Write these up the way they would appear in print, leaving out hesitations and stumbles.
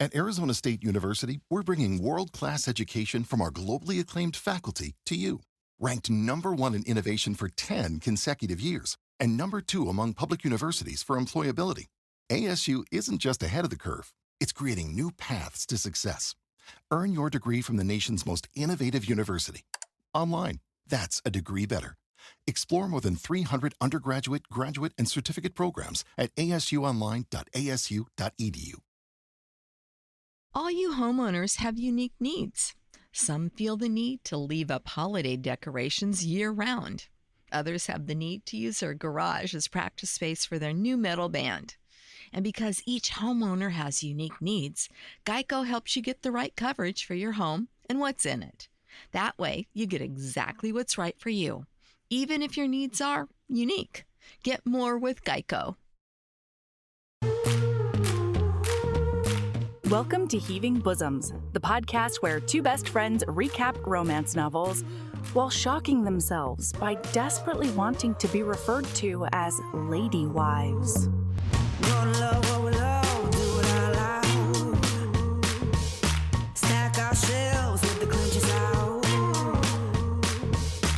At Arizona State University, we're bringing world-class education from our globally acclaimed faculty to you. Ranked #1 in innovation for 10 consecutive years and #2 among public universities for employability. ASU isn't just ahead of the curve, it's creating new paths to success. Earn your degree from the nation's most innovative university. Online, that's a degree better. Explore more than 300 undergraduate, graduate, and certificate programs at asuonline.asu.edu. All you homeowners have unique needs. Some feel the need to leave up holiday decorations year-round. Others have the need to use their garage as practice space for their new metal band. And because each homeowner has unique needs, Geico helps you get the right coverage for your home and what's in it. That way, you get exactly what's right for you, even if your needs are unique. Get more with Geico. Welcome to Heaving Bosoms, the podcast where two best friends recap romance novels while shocking themselves by desperately wanting to be referred to as lady wives. Stack our shelves with the clinches out.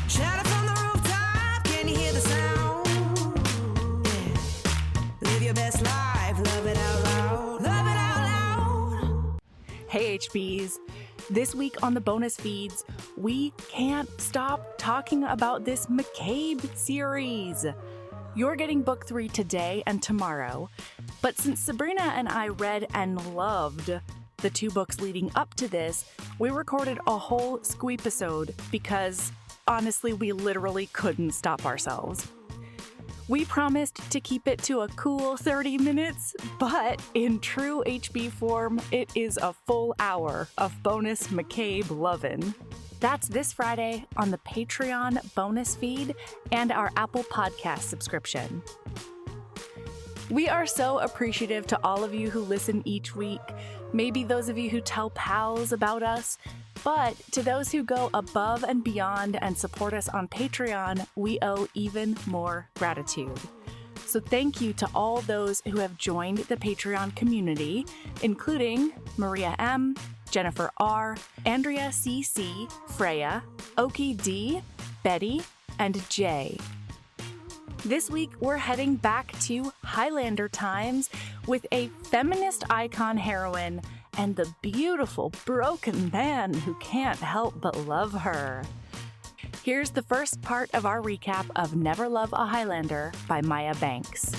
Shout it from the rooftop, can you hear the sound? Yeah. Live your best life, love it out loud. Love it out loud. Hey HBs, this week on the bonus feeds, we can't stop talking about this McCabe series. You're getting book 3 today and tomorrow, but since Sabrina and I read and loved the 2 books leading up to this, we recorded a whole squeepisode because, honestly, we literally couldn't stop ourselves. We promised to keep it to a cool 30 minutes, but in true HB form, it is a full hour of bonus McCabe lovin'. That's this Friday on the Patreon bonus feed and our Apple Podcast subscription. We are so appreciative to all of you who listen each week, maybe those of you who tell pals about us, but to those who go above and beyond and support us on Patreon, we owe even more gratitude. So thank you to all those who have joined the Patreon community, including Maria M., Jennifer R., Andrea C.C., Freya, Oki D., Betty, and Jay. This week, we're heading back to Highlander times with a feminist icon heroine and the beautiful broken man who can't help but love her. Here's the first part of our recap of Never Love a Highlander by Maya Banks.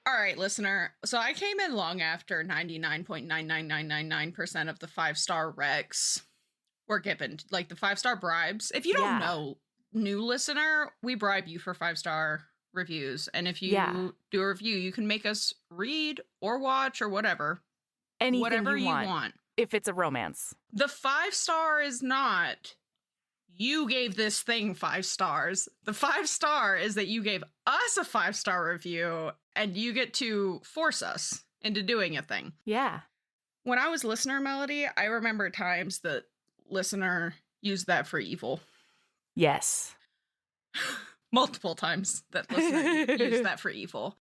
All right, listener. So I came in long after 99.99999% of the 5-star recs were given, like the 5-star bribes. If you don't know, new listener, we bribe you for 5-star reviews. And if you do a review, you can make us read or watch or whatever. Anything whatever you want. If it's a romance. The 5-star is not, you gave this thing 5 stars. The 5-star is that you gave us a 5-star review and you get to force us into doing a thing. Yeah. When I was listener, Melody, I remember times that listener used that for evil. Yes. Multiple times that listener used that for evil.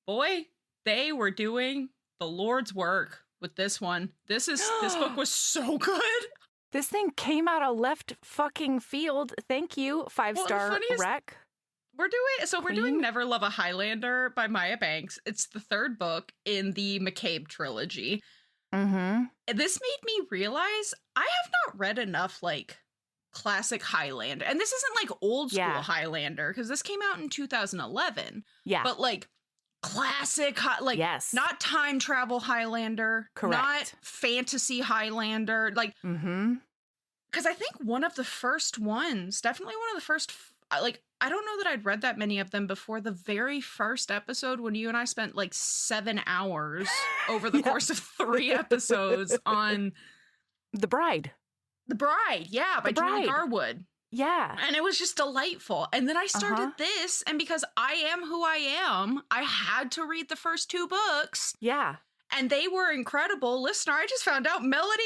Boy, they were doing the Lord's work with this one. This book was so good. This thing came out of left fucking field. Thank you, 5-star rec. We're doing Never Love a Highlander by Maya Banks. It's the 3rd book in the McCabe trilogy. Mm-hmm. This made me realize I have not read enough, like, classic Highlander. And this isn't, like, old school Highlander, because this came out in 2011. Yeah. But, like, classic, not time travel Highlander. Correct. Not fantasy Highlander. Like, because I think one of the first ones, definitely one of the first, like, I don't know that I'd read that many of them before the very first episode when you and I spent like 7 hours over the course of 3 episodes on The Bride. The Bride, yeah, by Julie Garwood. Yeah. And it was just delightful. And then I started this, and because I am who I am, I had to read the first 2 books. Yeah. And they were incredible. Listener, I just found out Melody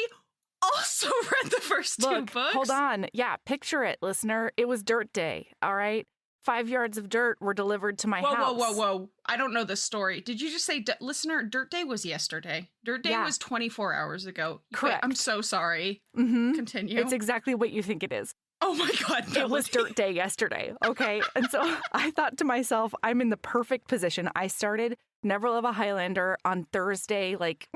also read the first 2 books. Hold on. Yeah, picture it, listener. It was dirt day, all right? 5 yards of dirt were delivered to my house. Whoa. I don't know this story. Did you just say, listener, Dirt Day was yesterday? Dirt Day was 24 hours ago. Correct. I'm so sorry. Mm-hmm. Continue. It's exactly what you think it is. Oh my God, Melody. It was dirt day yesterday, okay? And so I thought to myself, I'm in the perfect position. I started Never Love a Highlander on Thursday, like,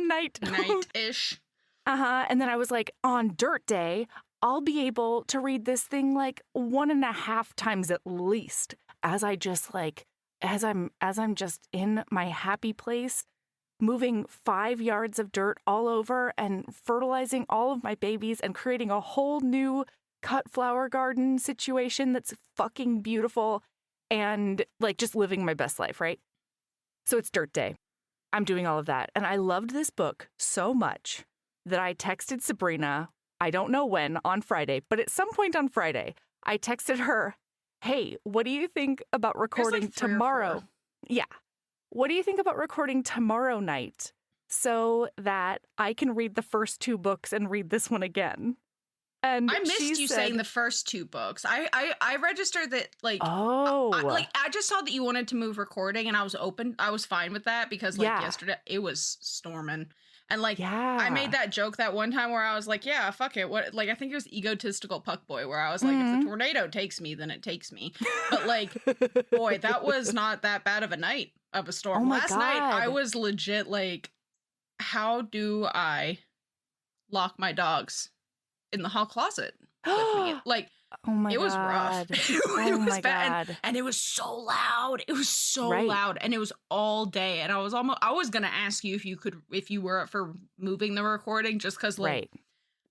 night-ish. And then I was like, on dirt day, I'll be able to read this thing like 1.5 times at least as I just like, as I'm just in my happy place, moving 5 yards of dirt all over and fertilizing all of my babies and creating a whole new cut flower garden situation that's fucking beautiful and like just living my best life, right? So it's dirt day. I'm doing all of that. And I loved this book so much that I texted Sabrina, I don't know when, on Friday, but at some point on Friday, I texted her, hey, what do you think about recording like 3 or tomorrow? 4. Yeah. What do you think about recording tomorrow night so that I can read the first 2 books and read this one again? And I missed she you said, saying the first 2 books. I registered that, like, oh, I just saw that you wanted to move recording, and I was open. I was fine with that because, like, yesterday it was storming. And, like, I made that joke that one time where I was like, yeah, fuck it. What, like, I think it was egotistical Puckboy, where I was like, if the tornado takes me, then it takes me. But, like, boy, that was not that bad of a night of a storm. Last night, I was legit like, how do I lock my dogs in the hall closet with me? Like, oh my it was God. rough. It Oh was my bad. God. And it was so loud. It was so Right. loud. And it was all day. And I was gonna ask you if you were up for moving the recording, just because, like, Right.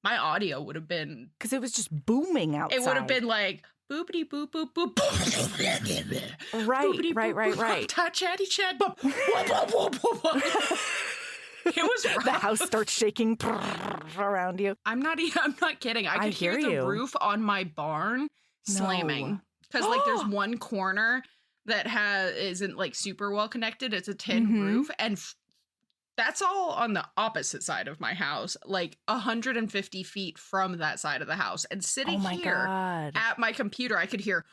my audio would have been, Because it was just booming outside. it would have been like boopity boop boop boop. Boopity boop, boop, Right. Chatty chat. Boop, boop, boop, boop, boop. It was rough. The house starts shaking around you. I'm not kidding. I could hear the you. roof on my barn slamming. Because, like, there's one corner that isn't, like, super well connected. It's a tin roof. And that's all on the opposite side of my house, like 150 feet from that side of the house. And sitting here God. at my computer, I could hear,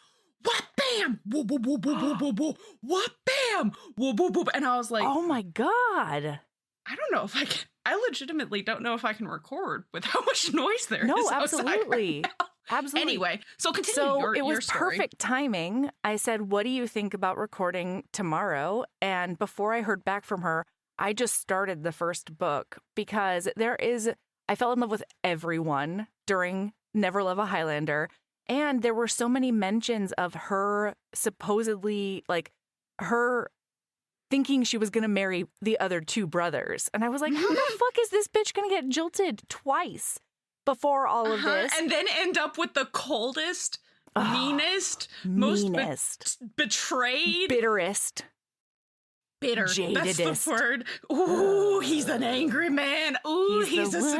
what bam, whoop, whoop, whoop, whoop, whoop, whoop, whoop, what bam, whoop, whoop, whoop. And I was like, Oh my God. I don't know if I can. I legitimately don't know if I can record with how much noise there is. No, outside absolutely. right now. Absolutely. Anyway, so continue So your it was story. perfect timing. I said, what do you think about recording tomorrow? And before I heard back from her, I just started the first book because I fell in love with everyone during Never Love a Highlander. And there were so many mentions of her supposedly, like, her thinking she was going to marry the other 2 brothers. And I was like, how the fuck is this bitch going to get jilted twice before all of this? And then end up with the coldest, meanest, most betrayed, bitterest, bitter. jadedest. That's the word. Ooh, he's an angry man. Ooh, he's the a worst.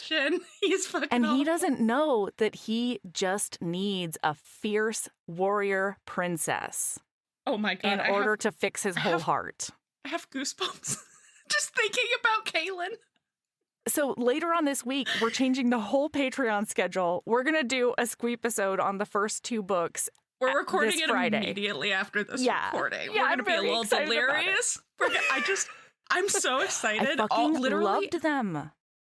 Sebastian. He's fucking And he awful. doesn't know that he just needs a fierce warrior princess Oh my God. in order to fix his whole heart. I have goosebumps just thinking about Kaylin. So later on this week, we're changing the whole Patreon schedule. We're going to do a squeep-isode on the first 2 books. We're recording this it Friday. immediately after this Yeah. recording. Yeah, We're I'm going to be a very little excited about it. delirious. I'm so excited. I fucking Literally, loved them.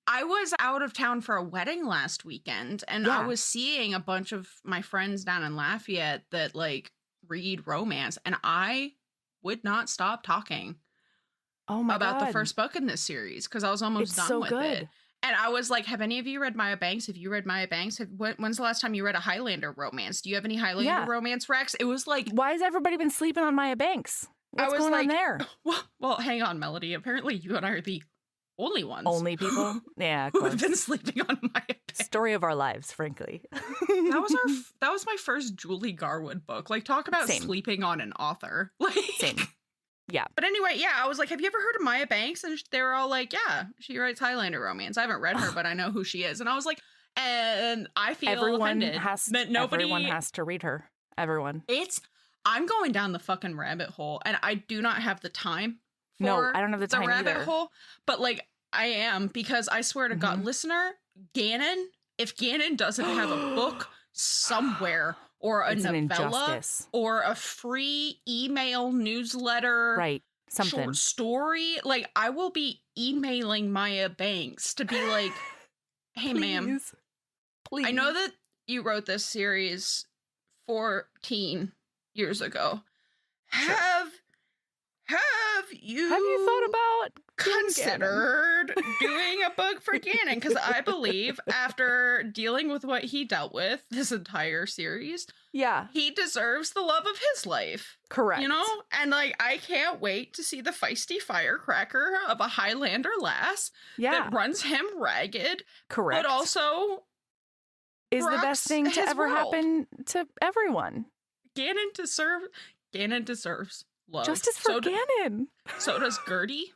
I was out of town for a wedding last weekend, and I Yeah. was seeing a bunch of my friends down in Lafayette that, like, read romance, and I would not stop talking Oh my about God. the first book in this series because I was almost It's done so with good. it. And I was like, have any of you read Maya Banks? Have you read Maya Banks? When's the last time you read a Highlander romance? Do you have any Highlander romance, Rex? It was like, Why has everybody been sleeping on Maya Banks? What's was going on like, there? well, hang on, Melody. Apparently you and I are the only ones Only people? Yeah, of who have course. been sleeping on Maya Banks. Story of our lives, frankly. That was my first Julie Garwood book. Like, talk about Same. sleeping on an author. Like, Same. Yeah. But anyway, yeah, I was like, have you ever heard of Maya Banks? And they were all like, yeah, she writes Highlander romance. I haven't read her, but I know who she is. And I was like, And I feel everyone offended has that nobody. Everyone has to read her. Everyone. I'm going down the fucking rabbit hole, and I do not have the time for No, I don't have the time rabbit either. hole. But like I am, because I swear to God, listener, Gannon, if Gannon doesn't have a book somewhere or a It's an novella injustice. or a free email newsletter, Right. Something. short story, like I will be emailing Maya Banks to be like, hey ma'am, Please. I know that you wrote this series 14 years ago. Sure. Have you thought about considered doing a book for Gannon? Because I believe after dealing with what he dealt with this entire series, Yeah. he deserves the love of his life. Correct. You know? And like, I can't wait to see the feisty firecracker of a Highlander lass Yeah. that runs him ragged, Correct. but also is the rocks best thing to his ever world. happen to everyone. Gannon deserves love. Justice for Gannon. So does Gertie.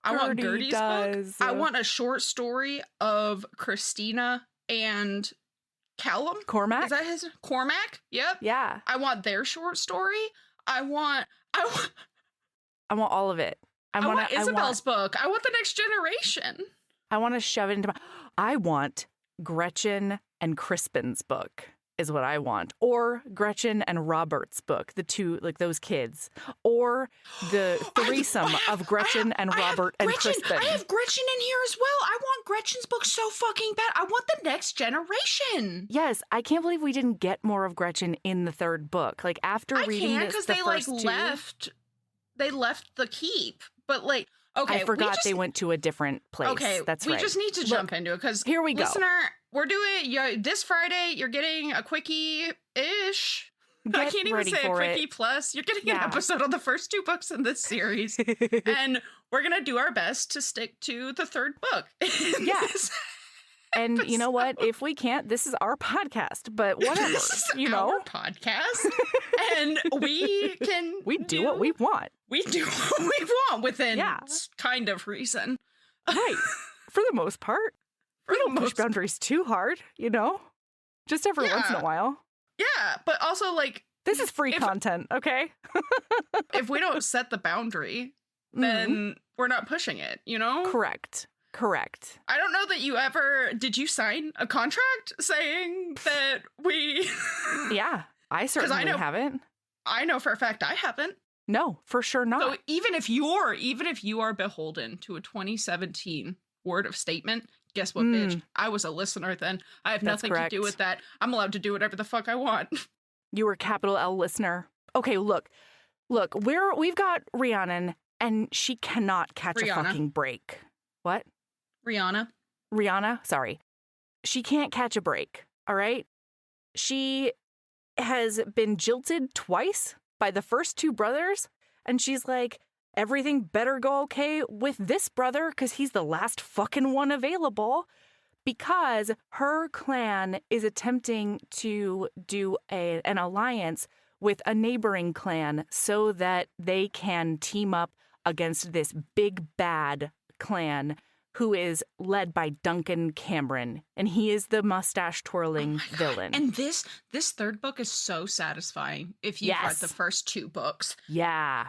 I want Gertie Gertie's book. does. I want a short story of Christina and Callum. Cormac. Is that his Cormac? Yep. Yeah. I want their short story. I want I want all of it. I want Isabel's book. I want the next generation. I want to shove it into my. I want Gretchen and Crispin's book. Is what I want. Or Gretchen and Robert's book, the two, like those kids. Or the threesome of Gretchen and Robert and Crispin. I have Gretchen in here as well. I want Gretchen's book so fucking bad. I want the next generation. Yes, I can't believe we didn't get more of Gretchen in the third book. Like after I reading can't this, because the they like first two, left. They left the keep, but like okay, I forgot they went to a different place. Okay, that's we right. just need to jump into it because here we go. Listener, we're doing this Friday. You're getting a quickie-ish. I Get can't even ready say a for quickie it. plus. You're getting Yeah. an episode on the first two books in this series, and we're gonna do our best to stick to the third book. Yeah. And you know what? If we can't, this is our podcast. But whatever, This is you know, our podcast, and we can we do what we want. We do what we want within Yeah. kind of reason. Right. For the most part. For We the don't push most- boundaries too hard, you know? Just every once in a Yeah. while. Yeah, but also like This is free If- content, okay? if we don't set the boundary, then we're not pushing it, you know? Correct. I don't know that you ever did you sign a contract saying that we Yeah, I certainly know- haven't. I know for a fact I haven't. No, for sure not. So even if you are beholden to a 2017 word of statement, guess what, bitch? I was a listener then. I have That's nothing to do correct. with that. I'm allowed to do whatever the fuck I want. You were capital L listener. Okay, look, we've got Rhiannon, and she cannot catch a Rihanna. fucking break. What? Rihanna? Sorry. She can't catch a break, all right? She has been jilted twice by the first two brothers, and she's like, everything better go okay with this brother because he's the last fucking one available, because her clan is attempting to do an alliance with a neighboring clan so that they can team up against this big bad clan who is led by Duncan Cameron, and he is the mustache twirling villain. And this third book is so satisfying if you've read Yes. the first two books. Yeah.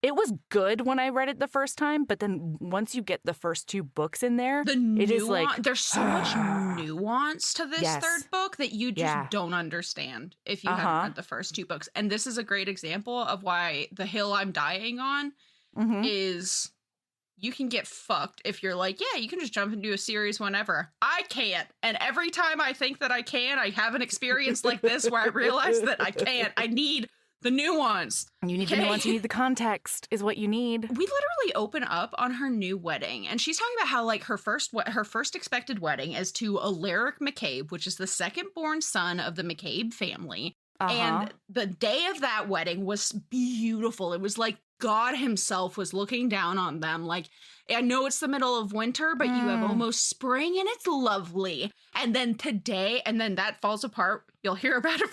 It was good when I read it the first time, but then once you get the first two books in there, it is like There's so much nuance to this Yes. third book that you just Yeah. don't understand if you Uh-huh. haven't read the first two books. And this is a great example of why the hill I'm dying on Mhm. is you can get fucked if you're like, yeah, you can just jump into a series whenever. I can't. And every time I think that I can, I have an experience like this where I realize that I can't. I need the nuance. You need the Okay. nuance, you need the context is what you need. We literally open up on her new wedding, and she's talking about how like her first expected wedding is to Alaric McCabe, which is the second born son of the McCabe family. And the day of that wedding was beautiful. It was like God himself was looking down on them. Like, I know it's the middle of winter, but you have almost spring and it's lovely. And then today, and then that falls apart. You'll hear about it.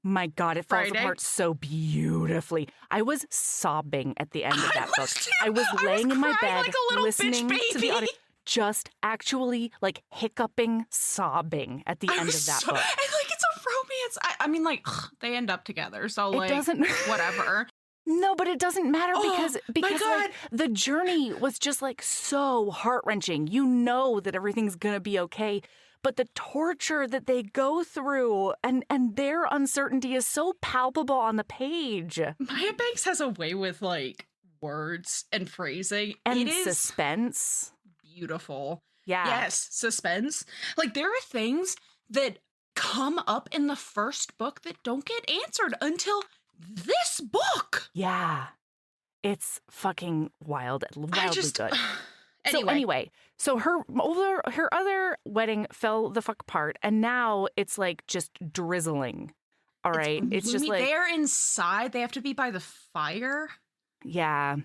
My God, it falls Friday. apart so beautifully. I was sobbing at the end of that book. too. I was I was laying in my crying bed like a little bitch listening to the baby. audio. just actually like hiccuping, sobbing at the end of that book. And like it's a romance. I mean, like they end up together, so like It doesn't whatever. No, but it doesn't matter Oh, because my like, the journey was just like so heart-wrenching. You know that everything's gonna be okay, but the torture that they go through and their uncertainty is so palpable on the page. Maya Banks has a way with like words and phrasing. And it is suspense. beautiful. Yeah. Yes, suspense. Like there are things that come up in the first book that don't get answered until this book. Yeah. It's fucking wildly good. Anyway. So her other wedding fell the fuck apart, and now it's like just drizzling. All right, it's just like they're inside. They have to be by the fire. Yeah.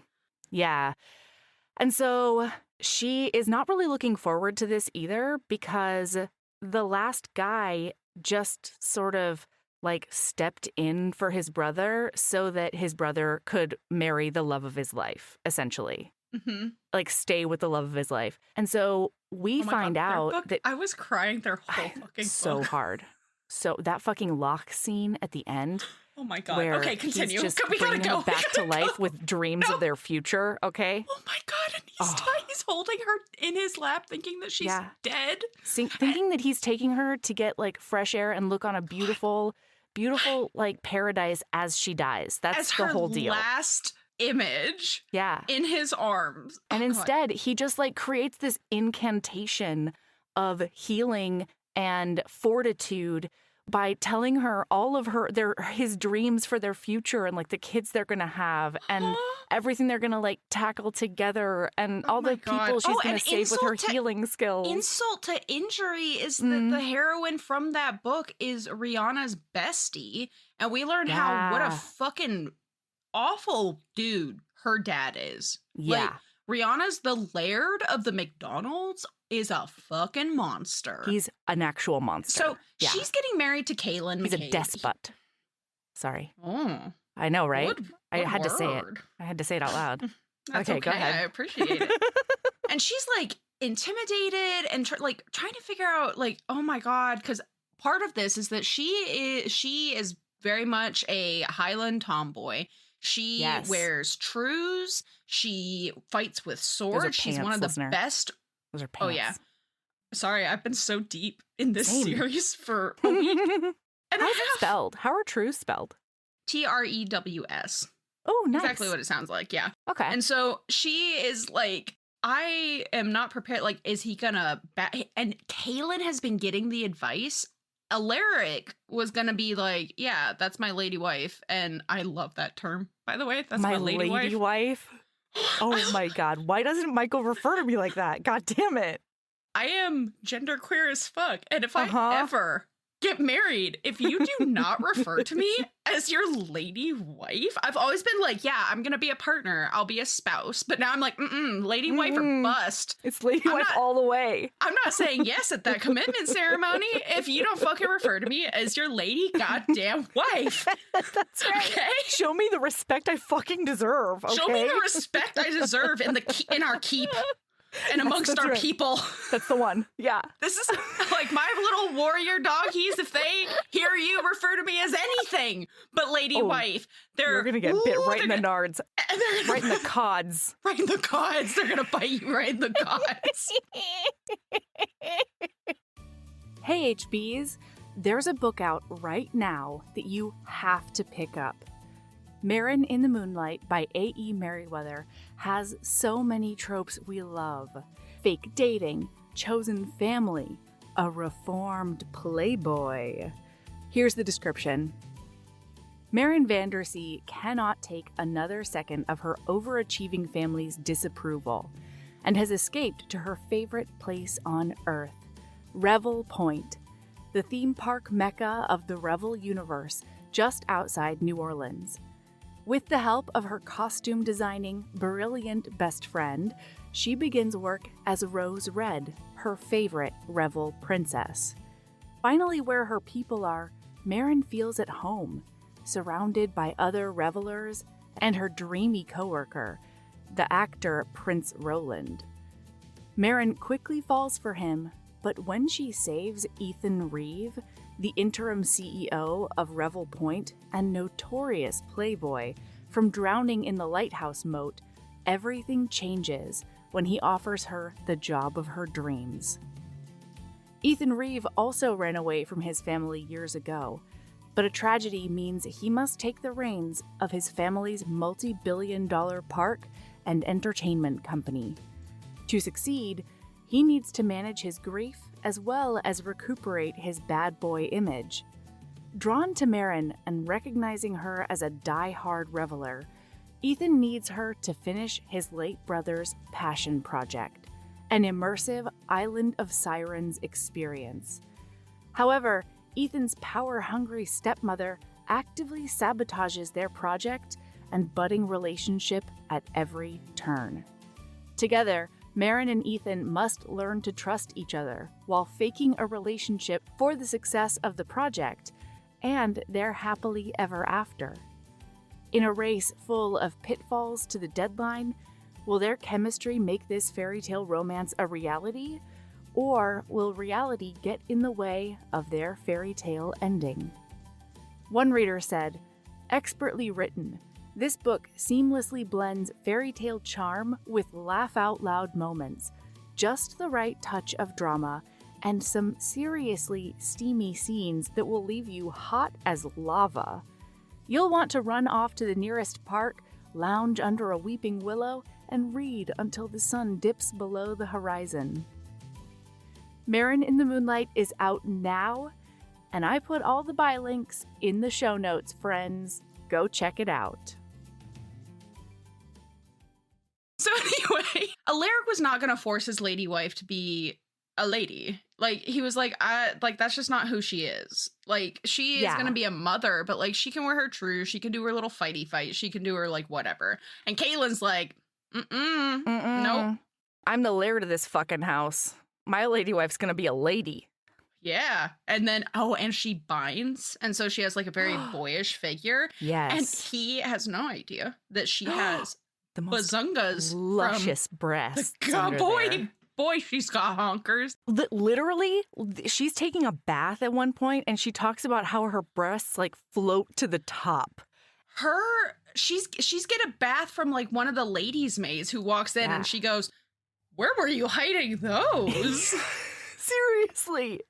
And so she is not really looking forward to this either, because the last guy just sort of like stepped in for his brother so that his brother could marry the love of his life, essentially. Mm-hmm. Like stay with the love of his life. And so we find out that I was crying their whole fucking so book. hard. So that fucking lock scene at the end. Oh my God. Where Okay, continue. He's just We gotta bringing go. her back to life with dreams of their future. Okay. Oh my God. And Oh. he's holding her in his lap thinking that she's dead. Thinking that he's taking her to get like fresh air and look on a beautiful like paradise as she dies. That's As the her whole deal. last image. Yeah. In his arms. And Oh, God. instead, he just like creates this incantation of healing and fortitude by telling her all of his dreams for their future and like the kids they're gonna have and everything they're gonna like tackle together and all my the God. people she's Oh, gonna and save with her insult to- healing skills. Insult to injury is that the heroine from that book is Rihanna's bestie. And we learn how what a fucking awful dude her dad is. Yeah. Like, Rihanna's the Laird of the McDonald's is a fucking monster. He's an actual monster. So yeah. she's getting married to Kaylin He's McCabe. a despot. Sorry. Oh. I know, right? Good I had to say it. word. I had to say it out loud. That's Okay, go ahead. I appreciate it. And she's like intimidated and trying to figure out like, oh my God, because part of this is that she is very much a Highland tomboy. She wears trews. She fights with swords. She's one of the best. Those are pants. Oh yeah. Sorry, I've been so deep in this Same. series for a week. And How's it spelled? How are trews spelled? Trews. Oh, nice. Exactly what it sounds like. Yeah. Okay. And so she is like, I am not prepared. Like, is he gonna and Kaylin has been getting the advice. Alaric was gonna be like, yeah, that's my lady wife. And I love that term, by the way. That's my lady wife. Oh my God. Why doesn't Michael refer to me like that? God damn it. I am genderqueer as fuck. And if I ever get married, if you do not refer to me as your lady wife, I've always been like, yeah, I'm going to be a partner. I'll be a spouse. But now I'm like, lady wife or bust. It's lady wife all the way. I'm not saying yes at that commitment ceremony if you don't fucking refer to me as your lady goddamn wife. That's right. Okay? Show me the respect I fucking deserve. Okay? Show me the respect I deserve in our keep. And amongst our people. That's the one. Yeah. This is like my little warrior doggies. If they hear you refer to me as anything but lady wife, you're going to get bit right in the nards. Right in the cods. Right in the cods. They're going to bite you right in the cods. Hey, HBs. There's a book out right now that you have to pick up. Marin in the Moonlight by A.E. Merriweather has so many tropes we love. Fake dating, chosen family, a reformed playboy. Here's the description. Marin Vandersea cannot take another second of her overachieving family's disapproval and has escaped to her favorite place on Earth, Revel Point, the theme park mecca of the Revel universe just outside New Orleans. With the help of her costume designing, brilliant best friend, she begins work as Rose Red, her favorite Revel princess. Finally, where her people are, Marin feels at home, surrounded by other revelers and her dreamy coworker, the actor Prince Roland. Marin quickly falls for him, but when she saves Ethan Reeve, the interim CEO of Revel Point and notorious playboy, from drowning in the lighthouse moat, everything changes when he offers her the job of her dreams. Ethan Reeve also ran away from his family years ago, but a tragedy means he must take the reins of his family's multi-billion-dollar park and entertainment company. To succeed, he needs to manage his grief as well as recuperate his bad boy image. Drawn to Marin and recognizing her as a die-hard reveler, Ethan needs her to finish his late brother's passion project, an immersive Island of Sirens experience. However, Ethan's power-hungry stepmother actively sabotages their project and budding relationship at every turn. Together, Marin and Ethan must learn to trust each other while faking a relationship for the success of the project and their happily ever after. In a race full of pitfalls to the deadline, will their chemistry make this fairy tale romance a reality? Or will reality get in the way of their fairy tale ending? One reader said, "Expertly written, this book seamlessly blends fairy tale charm with laugh-out-loud moments, just the right touch of drama, and some seriously steamy scenes that will leave you hot as lava. You'll want to run off to the nearest park, lounge under a weeping willow, and read until the sun dips below the horizon." Marin in the Moonlight is out now, and I put all the buy links in the show notes, friends. Go check it out. So anyway, Alaric was not going to force his lady wife to be a lady. Like, he was like, that's just not who she is. Like, she is going to be a mother, but like, she can wear her true. She can do her little fighty fight. She can do her like whatever. And Caitlin's like, nope. I'm the laird of this fucking house. My lady wife's going to be a lady. Yeah. And then, and she binds. And so she has like a very boyish figure. Yes. And he has no idea that she has the most bazungas luscious breasts. Boy, she's got honkers. Literally, she's taking a bath at one point, and she talks about how her breasts like float to the top. She's get a bath from like one of the ladies' maids who walks in, and she goes, "Where were you hiding those?" Seriously.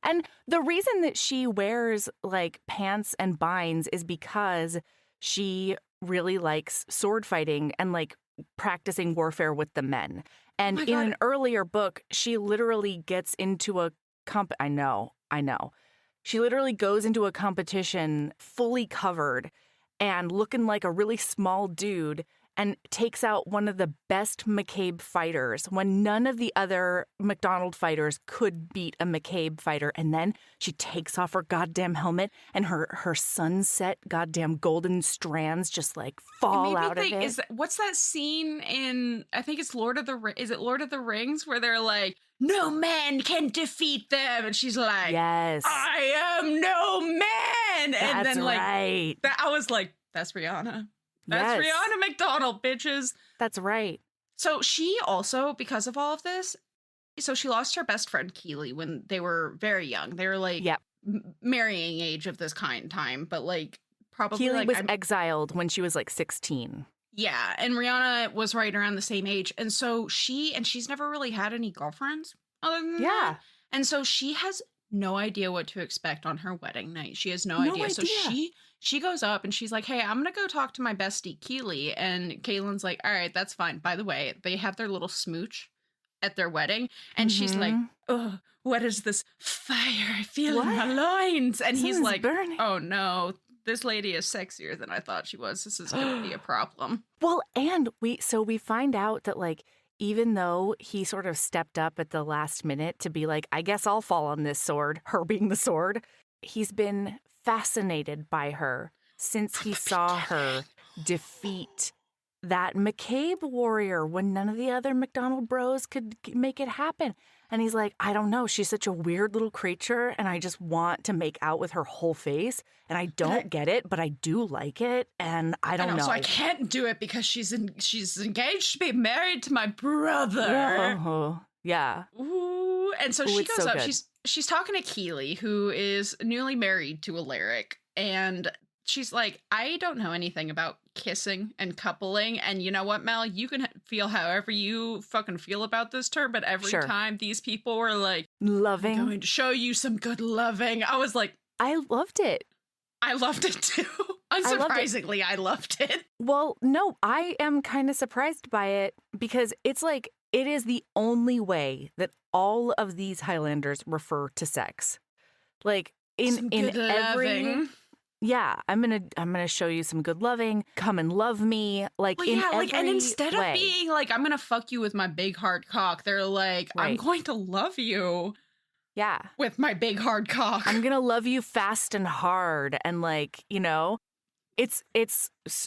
And the reason that she wears like pants and binds is because she really likes sword fighting and like practicing warfare with the men. And in an earlier book, she literally gets into a I know. She literally goes into a competition fully covered and looking like a really small dude and takes out one of the best McCabe fighters when none of the other McDonald fighters could beat a McCabe fighter. And then she takes off her goddamn helmet and her sunset goddamn golden strands just like fall out of it. What's that scene in, I think it's Lord of the Rings where they're like, "No man can defeat them." And she's like, "Yes, I am no man." And that's then like, right. I was like, that's Rihanna. That's Rihanna McDonald, bitches. That's right. So she also, because of all of this, so she lost her best friend Keely when they were very young. They were like marrying age of this time, but like probably Keely like, was exiled when she was like 16. Yeah, and Rihanna was right around the same age. And so she's never really had any girlfriends other than that. And so she has no idea what to expect on her wedding night. She has no idea. So she goes up and she's like, "Hey, I'm going to go talk to my bestie Keely." And Caitlin's like, "All right, that's fine." By the way, they have their little smooch at their wedding. And she's like, "Oh, what is this fire I feel in my loins?" And he's like, burning. "Oh no, this lady is sexier than I thought she was. This is going to be a problem." Well, and we find out that like, even though he sort of stepped up at the last minute to be like, "I guess I'll fall on this sword," her being the sword, he's been fascinated by her since he saw her defeat that McCabe warrior when none of the other McDonald bros could make it happen. And he's like, I don't know. She's such a weird little creature, and I just want to make out with her whole face. And I don't get it, but I do like it, and I don't know. So I can't do it because she's engaged to be married to my brother. Yeah. Ooh. And so she goes so up. good. She's talking to Keely, who is newly married to Alaric, and she's like, I don't know anything about kissing and coupling. And you know what, Mel? You can feel however you fucking feel about this term, but every time these people were like, loving, I'm going to show you some good loving, I was like, I loved it. I loved it too. Unsurprisingly, I loved it. Well, no, I am kind of surprised by it because it's like, it is the only way that all of these Highlanders refer to sex. Like in every loving. Yeah, I'm gonna show you some good loving. Come and love me, like in every and instead way. of being like, I'm gonna fuck you with my big hard cock, they're like, I'm going to love you. Yeah, with my big hard cock. I'm gonna love you fast and hard, and like it's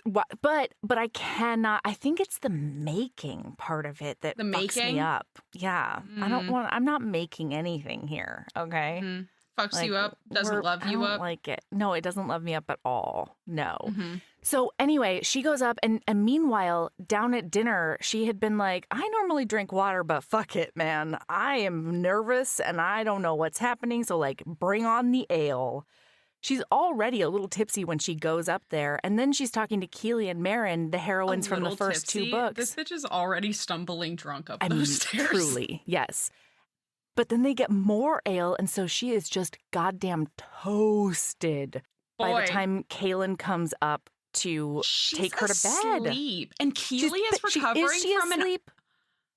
but I cannot. I think it's the making part of it that fucks me up. Yeah, I'm not making anything here. Okay. Mm-hmm. Fucks you up, doesn't love you up. I don't like it. No, it doesn't love me up at all. No. So anyway, she goes up and meanwhile, down at dinner, she had been like, I normally drink water, but fuck it, man. I am nervous and I don't know what's happening. So like, bring on the ale. She's already a little tipsy when she goes up there. And then she's talking to Keely and Marin, the heroines from the first two books. This bitch is already stumbling drunk up those stairs. Truly, yes. But then they get more ale, and so she is just goddamn toasted by the time Kaylin comes up to take her to bed. Asleep. And Keely is recovering from asleep?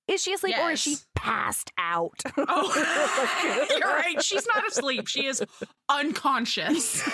Is she asleep or is she passed out? Oh, you're right. She's not asleep. She is unconscious.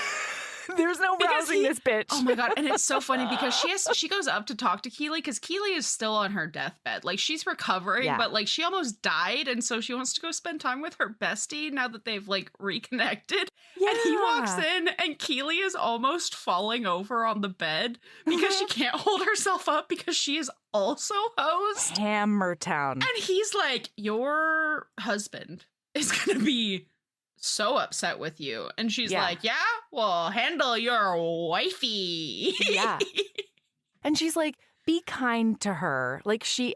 There's no rousing this bitch. Oh my God. And it's so funny because she goes up to talk to Keely because Keely is still on her deathbed. Like she's recovering, but like she almost died. And so she wants to go spend time with her bestie now that they've like reconnected. Yeah. And he walks in and Keely is almost falling over on the bed because she can't hold herself up because she is also hosed. Hammertown. And he's like, your husband is going to be so upset with you. And she's like, yeah, well, handle your wifey. Yeah. And she's like, be kind to her. Like she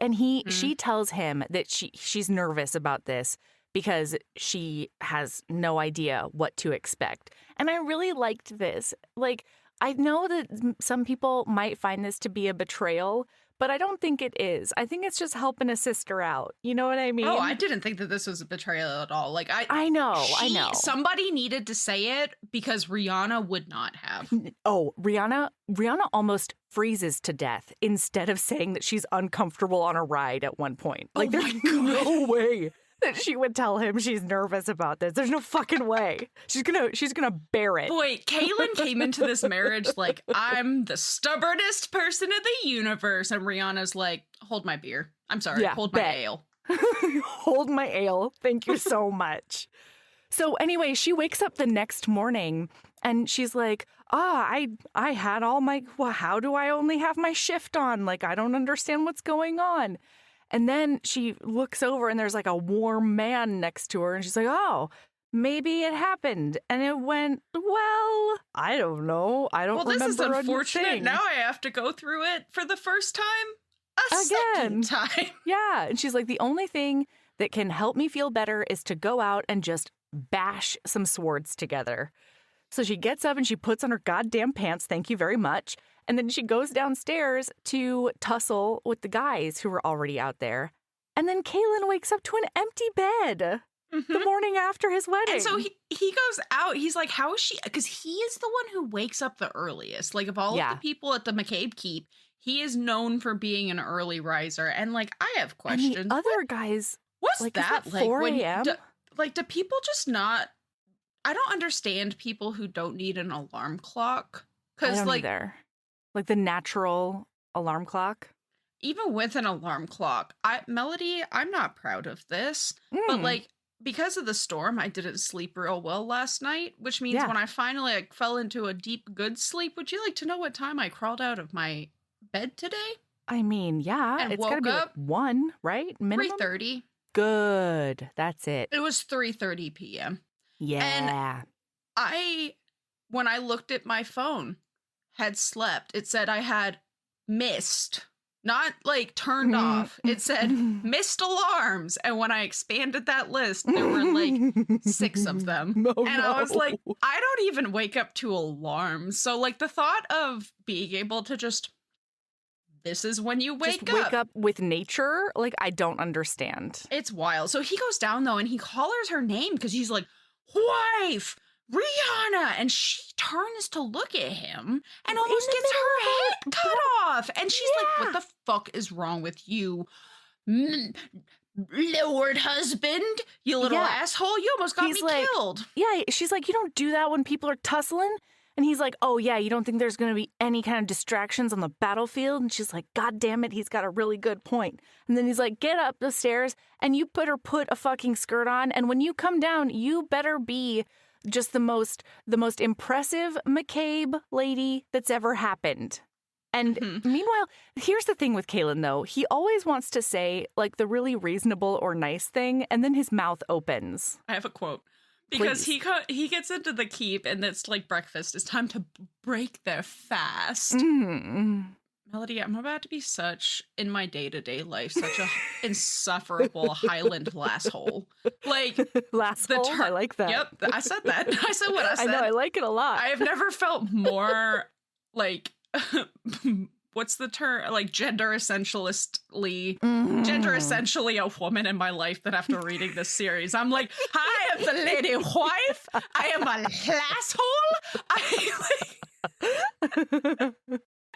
tells him that she's nervous about this because she has no idea what to expect. And I really liked this. Like, I know that some people might find this to be a betrayal, but I don't think it is. I think it's just helping a sister out. You know what I mean? Oh, I didn't think that this was a betrayal at all. Like I know. Somebody needed to say it because Rihanna would not have. Oh, Rihanna almost freezes to death instead of saying that she's uncomfortable on a ride at one point. Like there's no way that she would tell him she's nervous about this. There's no fucking way. She's gonna bear it. Boy, Kaylin came into this marriage like, I'm the stubbornest person in the universe. And Rihanna's like, hold my beer. I'm sorry, hold my ale. Hold my ale. Thank you so much. So anyway, she wakes up the next morning and she's like, I had all my, how do I only have my shift on? Like, I don't understand what's going on. And then she looks over and there's like a warm man next to her and she's like, oh, maybe it happened. And it went, well, I don't know. I don't remember. Well, this is unfortunate. Anything. Now I have to go through it for the first time. Second time. Yeah. And she's like, the only thing that can help me feel better is to go out and just bash some swords together. So she gets up and she puts on her goddamn pants. Thank you very much. And then she goes downstairs to tussle with the guys who were already out there. And then Kaylin wakes up to an empty bed the morning after his wedding. And so he goes out. He's like, how is she? Because he is the one who wakes up the earliest. Like, of all of the people at the McCabe Keep, he is known for being an early riser. And, like, I have questions. And the other guys, what's like, that? is that 4 a.m.? Do people just not... I don't understand people who don't need an alarm clock. I don't either. Like the natural alarm clock? Even with an alarm clock, Melody, I'm not proud of this. But like, because of the storm, I didn't sleep real well last night, which means when I finally fell into a deep, good sleep, would you like to know what time I crawled out of my bed today? I mean, yeah. And it's gotta be like 1, right? Minimum? 3:30. Good. That's it. It was 3:30 p.m. Yeah. When I looked at my phone, had slept. It said I had missed, not like turned off. It said missed alarms. And when I expanded that list, there were like 6 of them. Oh, and I was no. like, I don't even wake up to alarms. So like the thought of being able to just, this is when you Just wake up with nature? Like, I don't understand. It's wild. So he goes down though and he hollers her name because he's like, wife, Rihanna. And she turns to look at him and almost gets her head cut off. And she's like, what the fuck is wrong with you? Lord husband, you little asshole. You almost got He's me like, killed. Yeah, she's like, you don't do that when people are tussling. And he's like, oh, yeah, you don't think there's going to be any kind of distractions on the battlefield? And she's like, God damn it, he's got a really good point. And then he's like, get up the stairs and you put a fucking skirt on. And when you come down, you better be just the most impressive McCabe lady that's ever happened. And meanwhile, here's the thing with Kalen, though. He always wants to say, like, the really reasonable or nice thing, and then his mouth opens. I have a quote. Because he gets into the keep and it's like breakfast. It's time to break their fast. Melody, I'm about to be in my day-to-day life, such a insufferable Highland lasshole. Like, lasshole? I like that. Yep, I said that. I said what I said. I know, I like it a lot. I have never felt more, like, what's the term? Like, gender essentially a woman in my life than after reading this series. I'm like, I am the lady wife. I am a asshole.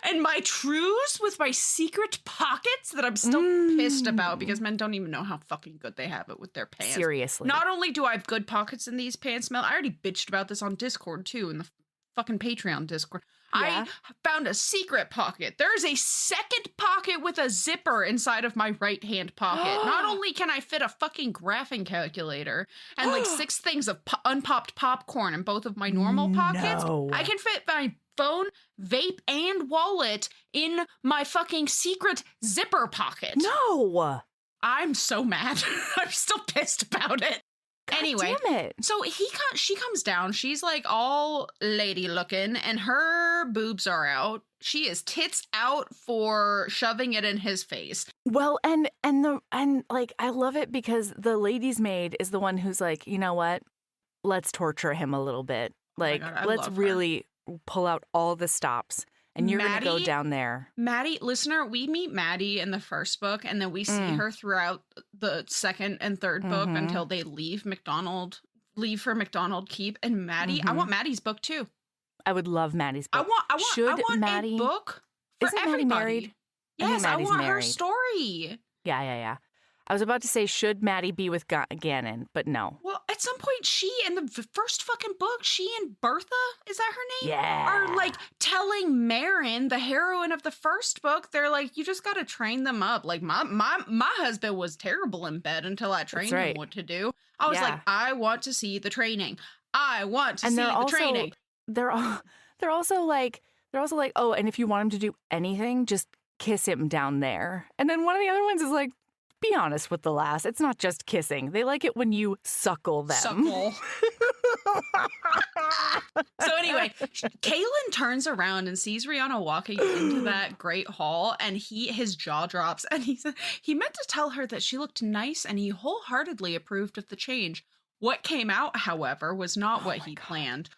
And my trues with my secret pockets that I'm still pissed about because men don't even know how fucking good they have it with their pants. Seriously. Not only do I have good pockets in these pants, Mel, I already bitched about this on Discord too, in the fucking Patreon Discord. Yeah. I found a secret pocket. There's a second pocket with a zipper inside of my right hand pocket. Not only can I fit a fucking graphing calculator and like 6 things of unpopped popcorn in both of my normal pockets, I can fit my phone, vape, and wallet in my fucking secret zipper pocket. No. I'm so mad. I'm still pissed about it. God anyway, damn it. So she comes down. She's like all lady looking, and her boobs are out. She is tits out for shoving it in his face. Well, and like I love it because the lady's maid is the one who's like, you know what? Let's torture him a little bit. Like, God, let's really pull out all the stops. And you're going to go down there. Maddie, listener, we meet Maddie in the first book, and then we see her throughout the second and third book until they leave for McDonald Keep. And Maddie, I want Maddie's book too. I would love Maddie's book. I want Maddie, a book for isn't everybody. Maddie married? Yes, I want her married. Story. Yeah. I was about to say, should Maddie be with Gannon, but no. Well, at some point, she, in the first fucking book, she and Bertha, is that her name? Yeah. Are like telling Marin, the heroine of the first book, they're like, you just got to train them up. Like, my husband was terrible in bed until I trained him what to do. I was like, I want to see the training. I want to see the training. They're also like, oh, and if you want him to do anything, just kiss him down there. And then one of the other ones is like, be honest with the lass. It's not just kissing. They like it when you suckle them. Suckle. So anyway, Kaylin turns around and sees Rihanna walking into that great hall, and his jaw drops, and he meant to tell her that she looked nice, and he wholeheartedly approved of the change. What came out, however, was not what he planned.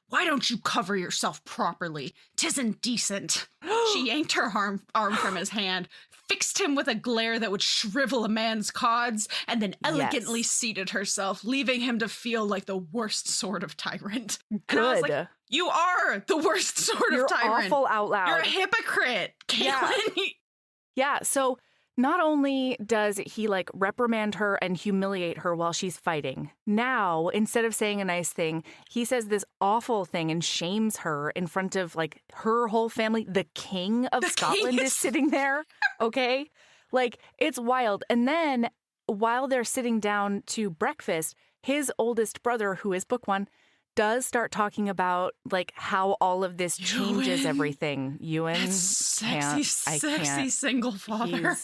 Why don't you cover yourself properly? 'Tisn't decent. She yanked her arm from his hand, fixed him with a glare that would shrivel a man's cods, and then elegantly seated herself, leaving him to feel like the worst sort of tyrant. Good. And I was like, you are the worst sort of tyrant. You're awful out loud. You're a hypocrite, Caitlin. Yeah, so not only does he like reprimand her and humiliate her while she's fighting, now instead of saying a nice thing, he says this awful thing and shames her in front of like her whole family. The king of Scotland is sitting there. Okay, like it's wild. And then while they're sitting down to breakfast, his oldest brother, who is book 1, does start talking about like how all of this changes everything. Ewan, that sexy single father.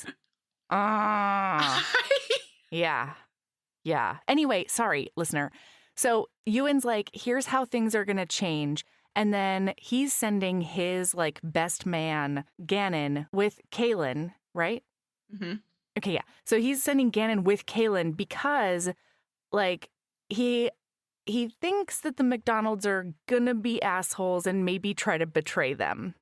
Yeah. Yeah. Anyway, sorry, listener. So Ewan's like, here's how things are going to change. And then he's sending his like best man, Gannon, with Kaylin, right? Mm-hmm. Okay, yeah. So he's sending Gannon with Kaylin because like he thinks that the McDonalds are gonna be assholes and maybe try to betray them.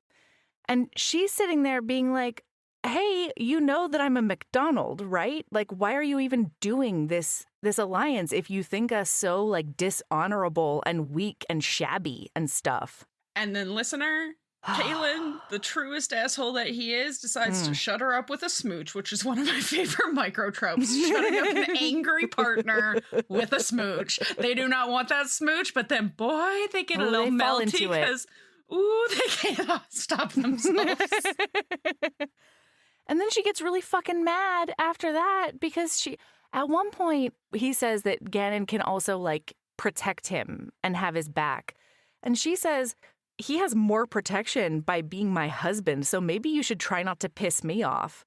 And she's sitting there being like, hey, you know that I'm a McDonald, right? Like, why are you even doing this alliance if you think us so like dishonorable and weak and shabby and stuff? And then listener, Kaylin, the truest asshole that he is, decides to shut her up with a smooch, which is one of my favorite micro tropes. Shutting up an angry partner with a smooch. They do not want that smooch, but then boy, they get a little melty because they can't stop themselves. And then she gets really fucking mad after that because at one point, he says that Gannon can also like protect him and have his back. And she says, he has more protection by being my husband, so maybe you should try not to piss me off.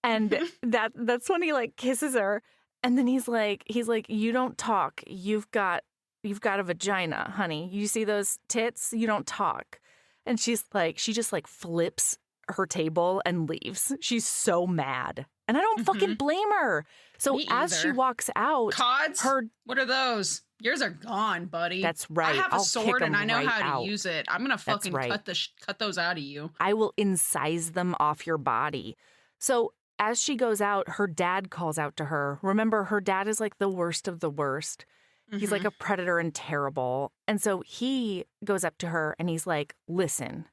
And that's when he like kisses her. And then he's like, you don't talk. You've got a vagina, honey. You see those tits? You don't talk. And she's like, she just like flips her table and leaves. She's so mad. And I don't fucking blame her. So as she walks out, Cods? What are those? Yours are gone, buddy. That's right. I have a sword and I know how to out. use it. I'm going to fucking cut those out of you. I will incise them off your body. So as she goes out, her dad calls out to her. Remember, her dad is like the worst of the worst. He's like a predator and terrible. And so he goes up to her and he's like, listen,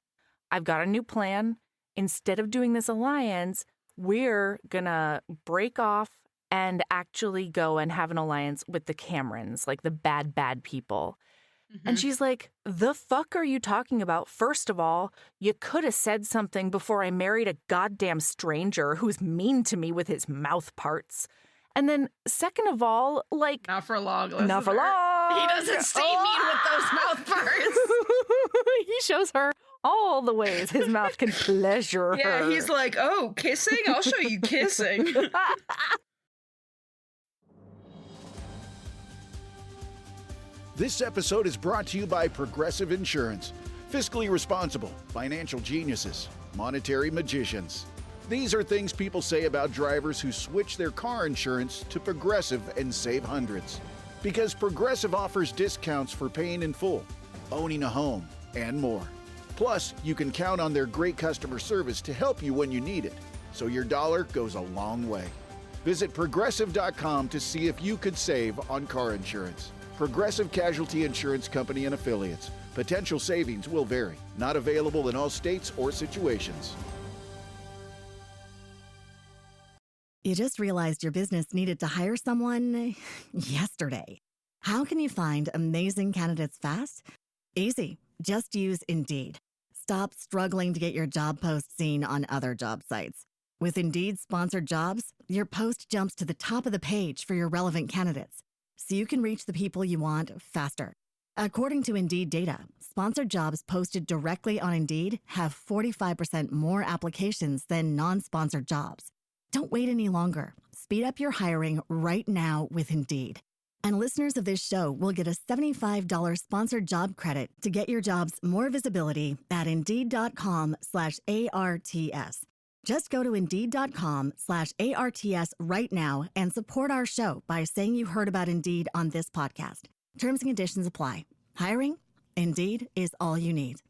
I've got a new plan. Instead of doing this alliance, we're gonna break off and actually go and have an alliance with the Camerons, like the bad people. And she's like, the fuck are you talking about? First of all, you could have said something before I married a goddamn stranger who's mean to me with his mouth parts. And then second of all, like... Not for long, listener. Not for long. He doesn't stay mean with those mouth parts. He shows her all the ways his mouth can pleasure her. Yeah, he's like, oh, kissing? I'll show you kissing. This episode is brought to you by Progressive Insurance. Fiscally responsible, financial geniuses, monetary magicians. These are things people say about drivers who switch their car insurance to Progressive and save hundreds. Because Progressive offers discounts for paying in full, owning a home, and more. Plus, you can count on their great customer service to help you when you need it, so your dollar goes a long way. Visit Progressive.com to see if you could save on car insurance. Progressive Casualty Insurance Company and Affiliates. Potential savings will vary. Not available in all states or situations. You just realized your business needed to hire someone yesterday. How can you find amazing candidates fast? Easy. Just use Indeed. Stop struggling to get your job post seen on other job sites. With Indeed sponsored jobs, your post jumps to the top of the page for your relevant candidates, so you can reach the people you want faster. According to Indeed data, sponsored jobs posted directly on Indeed have 45% more applications than non-sponsored jobs. Don't wait any longer. Speed up your hiring right now with Indeed. And listeners of this show will get a $75 sponsored job credit to get your jobs more visibility at Indeed.com/ARTS. Just go to Indeed.com/ARTS right now and support our show by saying you heard about Indeed on this podcast. Terms and conditions apply. Hiring? Indeed is all you need.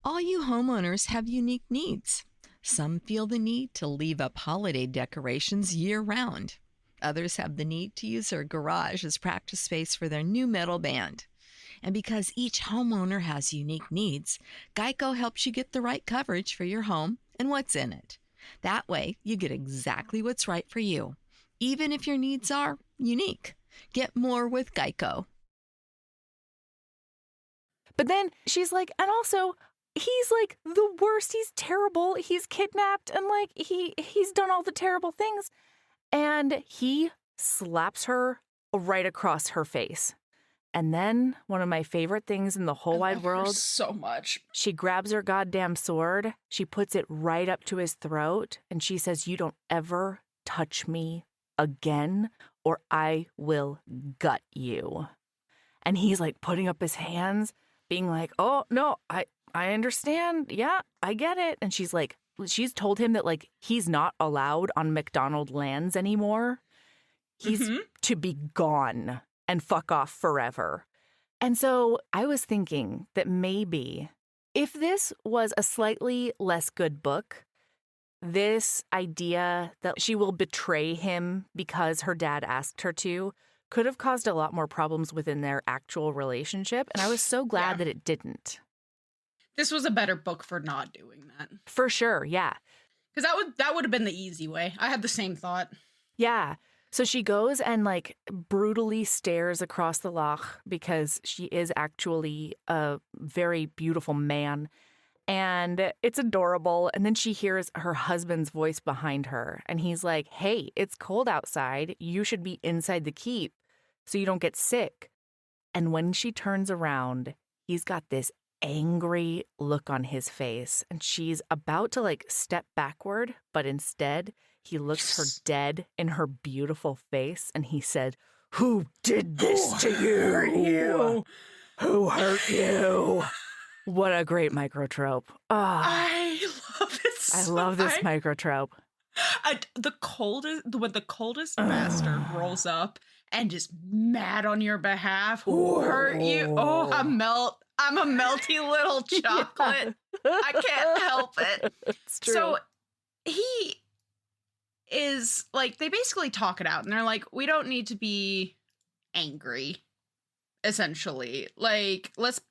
All you homeowners have unique needs. Some feel the need to leave up holiday decorations year-round. Others have the need to use their garage as practice space for their new metal band. And because each homeowner has unique needs, Geico helps you get the right coverage for your home and what's in it. That way, you get exactly what's right for you, even if your needs are unique. Get more with Geico. But then she's like, and also, he's like the worst. He's terrible. He's kidnapped and like he's done all the terrible things. And he slaps her right across her face. And then one of my favorite things in the whole wide world. So much. She grabs her goddamn sword. She puts it right up to his throat. And she says, you don't ever touch me again or I will gut you. And he's like putting up his hands, being like, oh, no, I understand. Yeah, I get it. And she's told him that like he's not allowed on McDonald lands anymore. He's to be gone and fuck off forever. And so I was thinking that maybe if this was a slightly less good book, this idea that she will betray him because her dad asked her to could have caused a lot more problems within their actual relationship. And I was so glad that it didn't. This was a better book for not doing that. For sure, yeah. Because that would have been the easy way. I had the same thought. Yeah. So she goes and like brutally stares across the loch because she is actually a very beautiful man. And it's adorable. And then she hears her husband's voice behind her. And he's like, hey, it's cold outside. You should be inside the keep so you don't get sick. And when she turns around, he's got this angry look on his face. And she's about to like step backward. But instead, he looks her dead in her beautiful face. And he said, who did this to you? Who hurt you? What a great microtrope. Oh, I love it so I love this microtrope. When the coldest bastard rolls up and is mad on your behalf, who hurt you? Oh, I'm a melty little chocolate. I can't help it. It's true. So he is like, they basically talk it out and they're like, we don't need to be angry. Essentially, like let's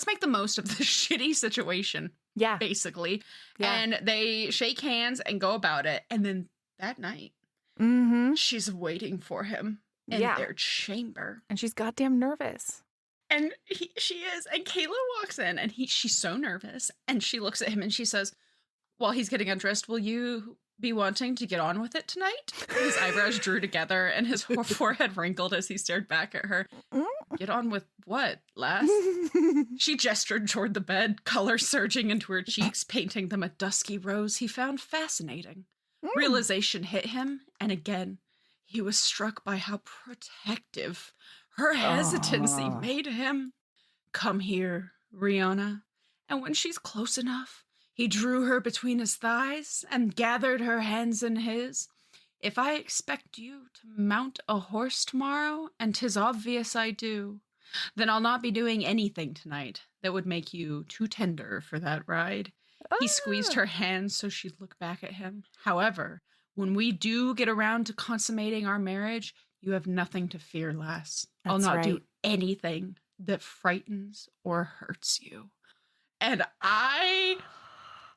make the most of this shitty situation. Yeah, basically. Yeah. And they shake hands and go about it. And then that night, she's waiting for him in their chamber, and she's goddamn nervous. And she is. And Kayla walks in, and she's so nervous. And she looks at him, and she says, "While he's getting undressed, will you be wanting to get on with it tonight?" His eyebrows drew together and his forehead wrinkled as he stared back at her. Get on with what, lass? She gestured toward the bed, color surging into her cheeks, painting them a dusky rose he found fascinating. Realization hit him, and again, he was struck by how protective her hesitancy made him. Come here, Rihanna. And when she's close enough, he drew her between his thighs and gathered her hands in his. If I expect you to mount a horse tomorrow, and 'tis obvious I do, then I'll not be doing anything tonight that would make you too tender for that ride. He squeezed her hands so she'd look back at him. However, when we do get around to consummating our marriage, you have nothing to fear, lass. I'll not do anything that frightens or hurts you. And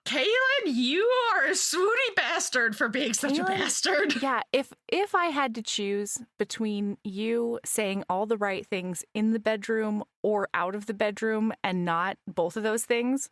Kaylin, you are a swooty bastard for being such a bastard. Yeah, if I had to choose between you saying all the right things in the bedroom or out of the bedroom and not both of those things,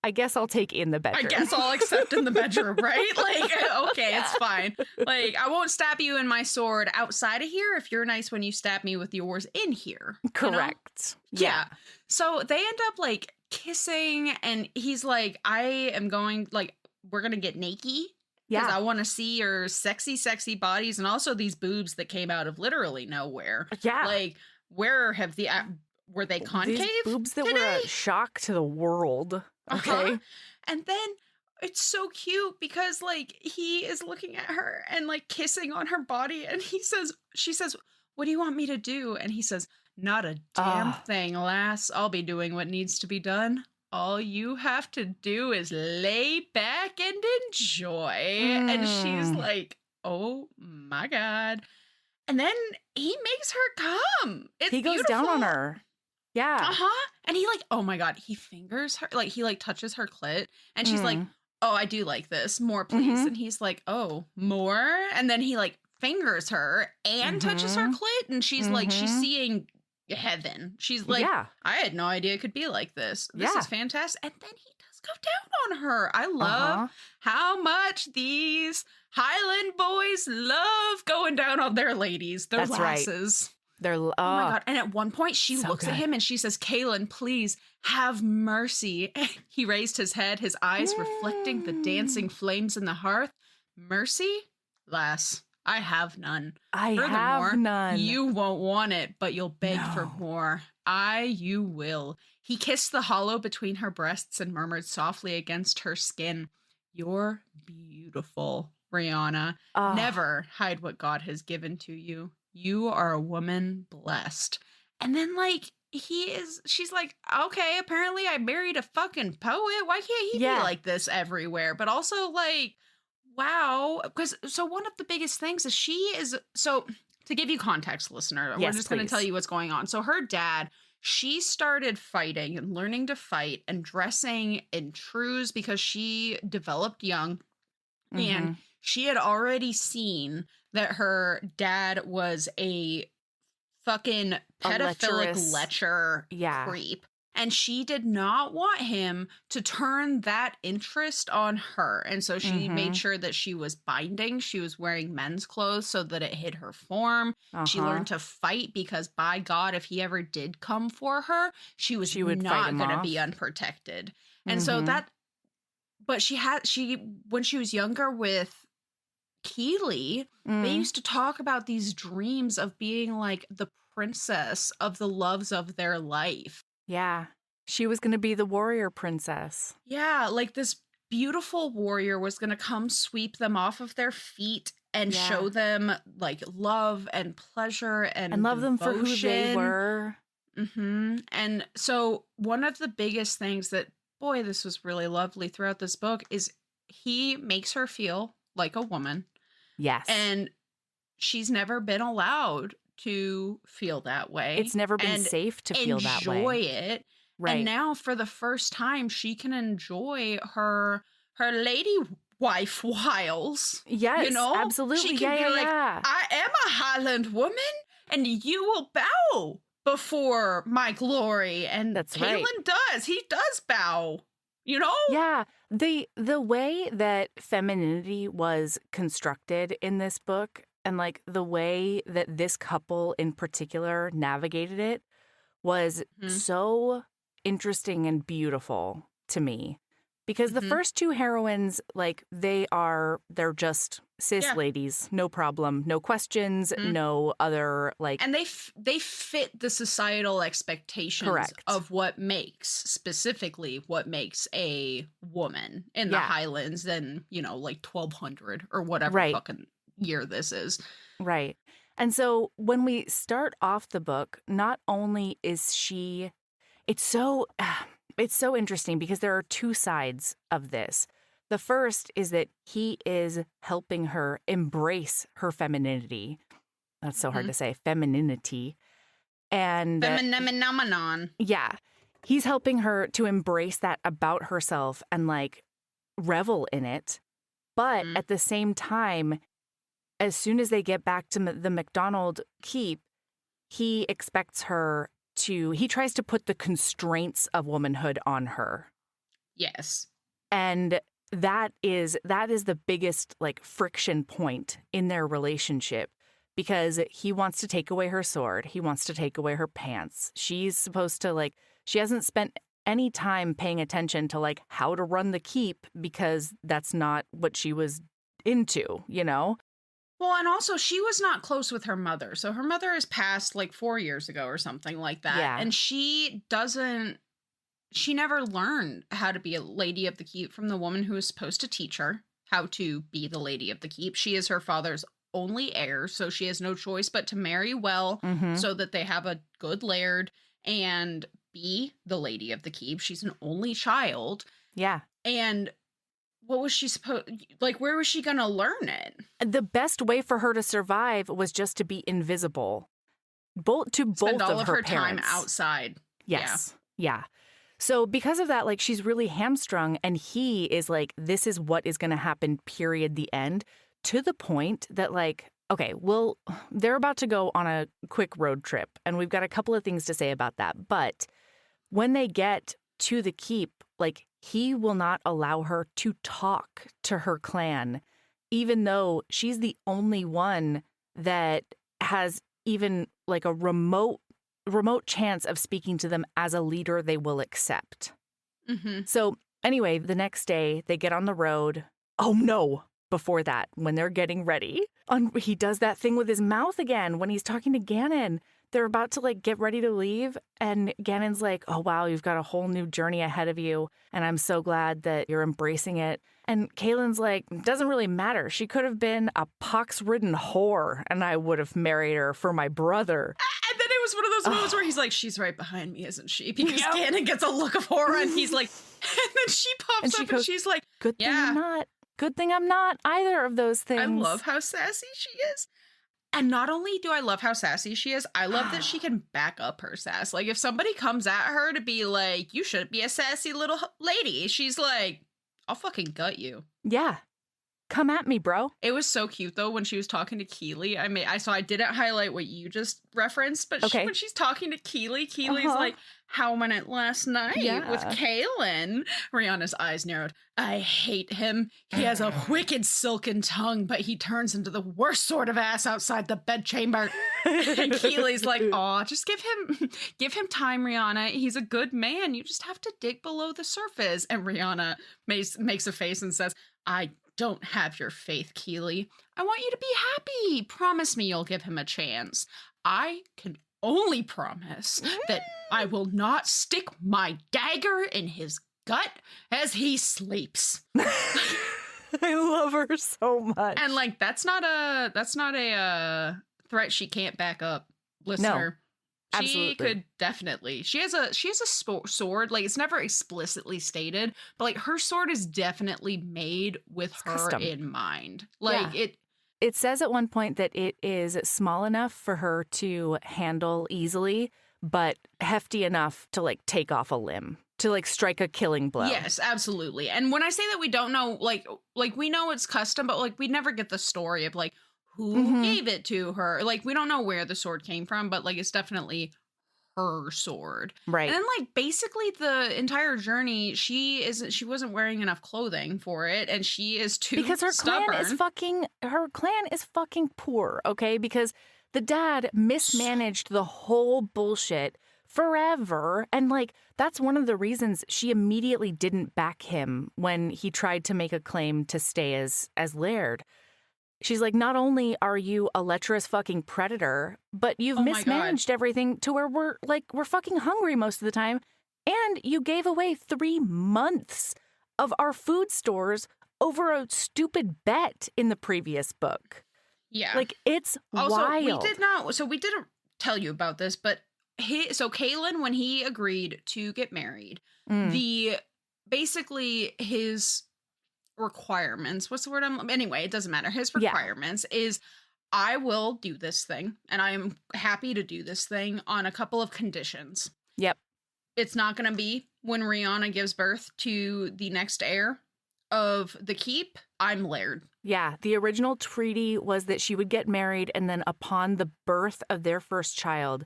I guess I'll take in the bedroom. I guess I'll accept in the bedroom, right? Like, okay, it's fine. Like, I won't stab you in my sword outside of here if you're nice when you stab me with yours in here. Correct. You know? Yeah. So they end up like kissing, and he's like, we're gonna get naked because I want to see your sexy bodies, and also these boobs that came out of literally nowhere. Yeah, like where have were they concave? These boobs that were a shock to the world. Okay. And then it's so cute because like he is looking at her and like kissing on her body, and she says, "What do you want me to do?" And he says, "Not a damn thing, lass. I'll be doing what needs to be done. All you have to do is lay back and enjoy." And she's like, "Oh my God." And then he makes her come. He goes down on her. Yeah. And he like, oh my God, he fingers her. Like he like touches her clit, and she's like, "Oh, I do like this. More, please." And he's like, "Oh, more?" And then he like fingers her and touches her clit, and she's like, she's seeing heaven. She's like, I had no idea it could be like this. This is fantastic. And then he does go down on her. I love how much these Highland boys love going down on their ladies, their lasses. They're oh my God. And at one point she looks at him and she says, "Kaylin, please have mercy." And he raised his head, his eyes reflecting the dancing flames in the hearth. "Mercy? Lass, I have none. I Furthermore, have none. You won't want it, but you'll beg for No. more. You will. He kissed the hollow between her breasts and murmured softly against her skin, "You're beautiful, Rihanna. Ah. Never hide what God has given to you. You are a woman blessed." And then, like, she's like, okay, apparently I married a fucking poet. Why can't he be like this everywhere? But also, like, wow. Because, so one of the biggest things is so to give you context, listener, we're Yes, just going to please. tell you what's going on. So her dad, she started fighting and learning to fight and dressing in trews because she developed young. And she had already seen that her dad was a fucking pedophilic lecher creep. And she did not want him to turn that interest on her. And so she made sure that she was binding. She was wearing men's clothes so that it hid her form. She learned to fight because, by God, if he ever did come for her, she would not going to be unprotected. And so that, but when she was younger with Keeley, they used to talk about these dreams of being like the princess of the loves of their life. Yeah. She was going to be the warrior princess. Yeah, like this beautiful warrior was going to come sweep them off of their feet and show them like love and pleasure and love them for who they were. And so one of the biggest things that, boy, this was really lovely throughout this book is he makes her feel like a woman. Yes. And she's never been allowed to feel that way. It's never been safe to feel that way. Enjoy it. Right. And now for the first time, she can enjoy her lady wife wiles. Yes, you know? absolutely. She can be like, I am a Highland woman and you will bow before my glory. And that's Kaelin does. He does bow. You know? Yeah. The way that femininity was constructed in this book and like the way that this couple in particular navigated it was so interesting and beautiful to me. Because the first two heroines, like they're just cis ladies, no problem, no questions, no other like. And they fit the societal expectations of what makes a woman in the Highlands in, like 1200 or whatever fucking year this is. Right. And so when we start off the book, not only is she, it's so interesting because there are two sides of this. The first is that he is helping her embrace her femininity. That's so hard to say, femininity. And phenomenon. Yeah. He's helping her to embrace that about herself and like revel in it. But at the same time, as soon as they get back to the McDonald keep, he expects her he tries to put the constraints of womanhood on her. Yes. And that is the biggest like friction point in their relationship because he wants to take away her sword. He wants to take away her pants. She's supposed to she hasn't spent any time paying attention to like how to run the keep because that's not what she was into, you know? Well, and also she was not close with her mother. So her mother has passed like 4 years ago or something like that. Yeah. And she never learned how to be a lady of the keep from the woman who was supposed to teach her how to be the lady of the keep. She is her father's only heir, so she has no choice but to marry well so that they have a good laird and be the lady of the keep. She's an only child. Yeah. And what was she where was she going to learn it? The best way for her to survive was just to be invisible. Both all of her parents. time outside. Yes. Yeah. So because of that, like she's really hamstrung and he is like, this is what is going to happen, period, the end, to the point that like, okay, well, they're about to go on a quick road trip and we've got a couple of things to say about that. But when they get to the keep, like he will not allow her to talk to her clan, even though she's the only one that has even like a remote chance of speaking to them as a leader they will accept. So anyway, the next day they get on the road. Oh no, before that, when they're getting ready, he does that thing with his mouth again when he's talking to Ganon. They're about to like get ready to leave, and Ganon's like, "Oh wow, you've got a whole new journey ahead of you, and I'm so glad that you're embracing it." And Kaylin's like, "It doesn't really matter. She could have been a pox-ridden whore, and I would have married her for my brother." And then it was one of those moments where he's like, "She's right behind me, isn't she?" Because Ganon gets a look of horror, and he's like, and then she pops up and she's like, "Good thing I'm not. Good thing I'm not either of those things." I love how sassy she is. And not only do I love how sassy she is, I love that she can back up her sass. Like, if somebody comes at her to be like, "You shouldn't be a sassy little lady," she's like, "I'll fucking gut you." Yeah. Come at me, bro. It was so cute, though, when she was talking to Keely. I didn't highlight what you just referenced, but when she's talking to Keely, Keely's like, "How went it last night with Kaylin?" Rihanna's eyes narrowed. "I hate him. He has a wicked silken tongue, but he turns into the worst sort of ass outside the bedchamber." And Keely's like, "Aw, just give him time, Rihanna. He's a good man. You just have to dig below the surface." And Rihanna makes a face and says, "I don't have your faith, Keely. I want you to be happy. Promise me you'll give him a chance. I can only promise that I will not stick my dagger in his gut as he sleeps." I love her so much. And like, that's not a threat she can't back up, listener. Absolutely. She could definitely. She has a sword. Like, it's never explicitly stated, but like, her sword is definitely made with her custom in mind. Like, it says at one point that it is small enough for her to handle easily, but hefty enough to like take off a limb, to like strike a killing blow. Yes, absolutely. And when I say that we don't know, like we know it's custom, but like we never get the story of like who gave it to her. Like, we don't know where the sword came from, but like, it's definitely her sword. Right. And then like, basically the entire journey, she wasn't wearing enough clothing for it, and she is too because her stubborn. clan is fucking poor, okay? Because the dad mismanaged the whole bullshit forever, and like, that's one of the reasons she immediately didn't back him when he tried to make a claim to stay as Laird. She's like, "Not only are you a lecherous fucking predator, but you've mismanaged everything to where we're fucking hungry most of the time. And you gave away 3 months of our food stores over a stupid bet in the previous book." Yeah. Like, it's also, wild. we didn't tell you about this, but Kaylin, when he agreed to get married, basically his requirements, anyway, it doesn't matter. His requirements is, "I will do this thing, and I am happy to do this thing on a couple of conditions." Yep. It's not going to be when Rihanna gives birth to the next heir of the keep. I'm Laird. Yeah, the original treaty was that she would get married, and then upon the birth of their first child,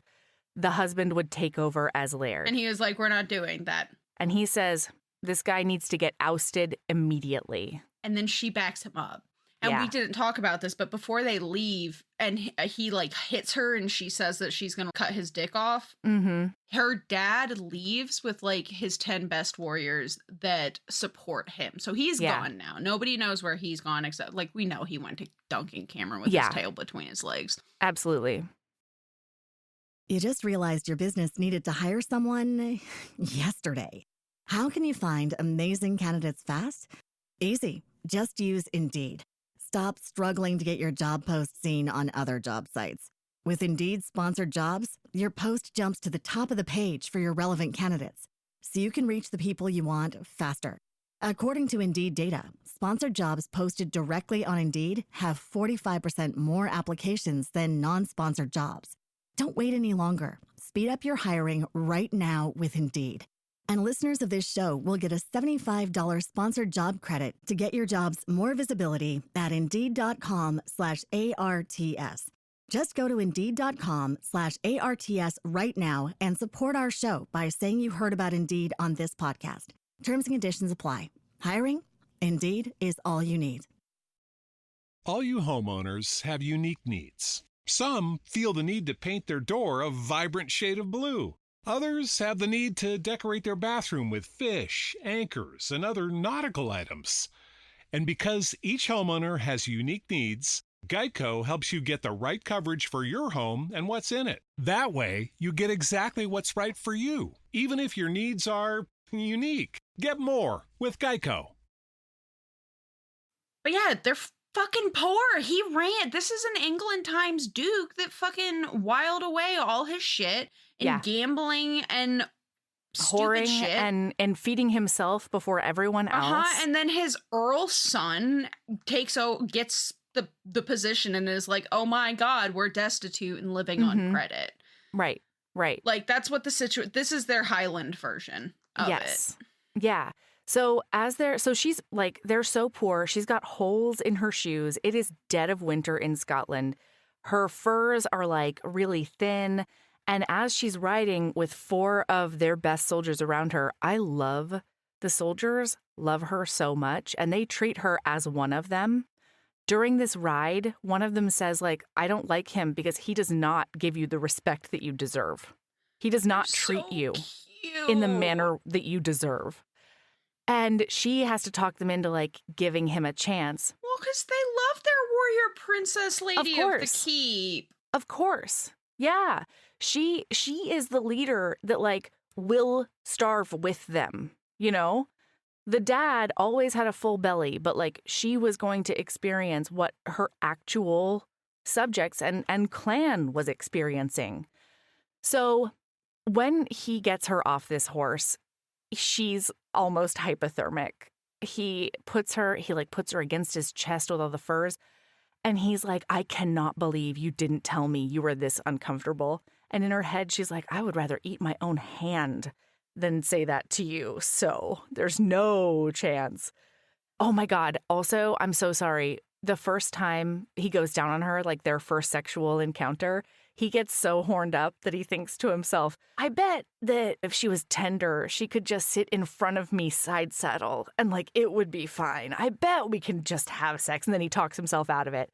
the husband would take over as Laird. And he was like, "We're not doing that." And he says, this guy needs to get ousted immediately. And then she backs him up. And we didn't talk about this, but before they leave, and he like hits her, and she says that she's going to cut his dick off. Her dad leaves with like his 10 best warriors that support him. So he's gone now. Nobody knows where he's gone, except like, we know he went to Duncan Cameron with his tail between his legs. Absolutely. You just realized your business needed to hire someone yesterday. How can you find amazing candidates fast? Easy. Just use Indeed. Stop struggling to get your job post seen on other job sites. With Indeed sponsored jobs, your post jumps to the top of the page for your relevant candidates, so you can reach the people you want faster. According to Indeed data, sponsored jobs posted directly on Indeed have 45% more applications than non-sponsored jobs. Don't wait any longer. Speed up your hiring right now with Indeed. And listeners of this show will get a $75 sponsored job credit to get your jobs more visibility at Indeed.com/ARTS. Just go to Indeed.com/ARTS right now and support our show by saying you heard about Indeed on this podcast. Terms and conditions apply. Hiring? Indeed is all you need. All you homeowners have unique needs. Some feel the need to paint their door a vibrant shade of blue. Others have the need to decorate their bathroom with fish, anchors, and other nautical items. And because each homeowner has unique needs, Geico helps you get the right coverage for your home and what's in it. That way, you get exactly what's right for you, even if your needs are unique. Get more with Geico. But yeah, they're fucking poor. He ran. This is an England Times Duke that fucking whiled away all his shit in gambling and whoring shit. and feeding himself before everyone else. And then his Earl son gets the position and is like, oh my God, we're destitute and living on credit. Right. Like, that's what the situation. This is their Highland version of it. Yeah. So she's like, they're so poor. She's got holes in her shoes. It is dead of winter in Scotland. Her furs are like really thin. And as she's riding with 4 of their best soldiers around her, I love the soldiers, love her so much. And they treat her as one of them. During this ride, one of them says, like, I don't like him because he does not give you the respect that you deserve. He does not treat you in the manner that you deserve. And she has to talk them into, like, giving him a chance. Well, because they love their warrior princess lady of the keep. Of course. Yeah. She is the leader that, like, will starve with them, you know? The dad always had a full belly, but, like, she was going to experience what her actual subjects and clan was experiencing. So when he gets her off this horse, she's almost hypothermic. He puts her against his chest with all the furs, and he's like, I cannot believe you didn't tell me you were this uncomfortable. And in her head, she's like, I would rather eat my own hand than say that to you. So there's no chance. Oh my God. Also, I'm so sorry. The first time he goes down on her, like their first sexual encounter, he gets so horned up that he thinks to himself, I bet that if she was tender, she could just sit in front of me side saddle and like it would be fine. I bet we can just have sex. And then he talks himself out of it.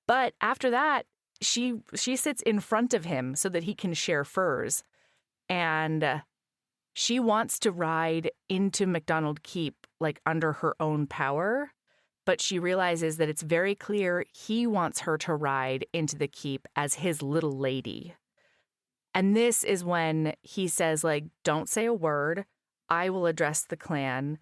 But after that, she sits in front of him so that he can share furs. And she wants to ride into MacDonald Keep like under her own power. But she realizes that it's very clear he wants her to ride into the keep as his little lady. And this is when he says, like, don't say a word. I will address the clan.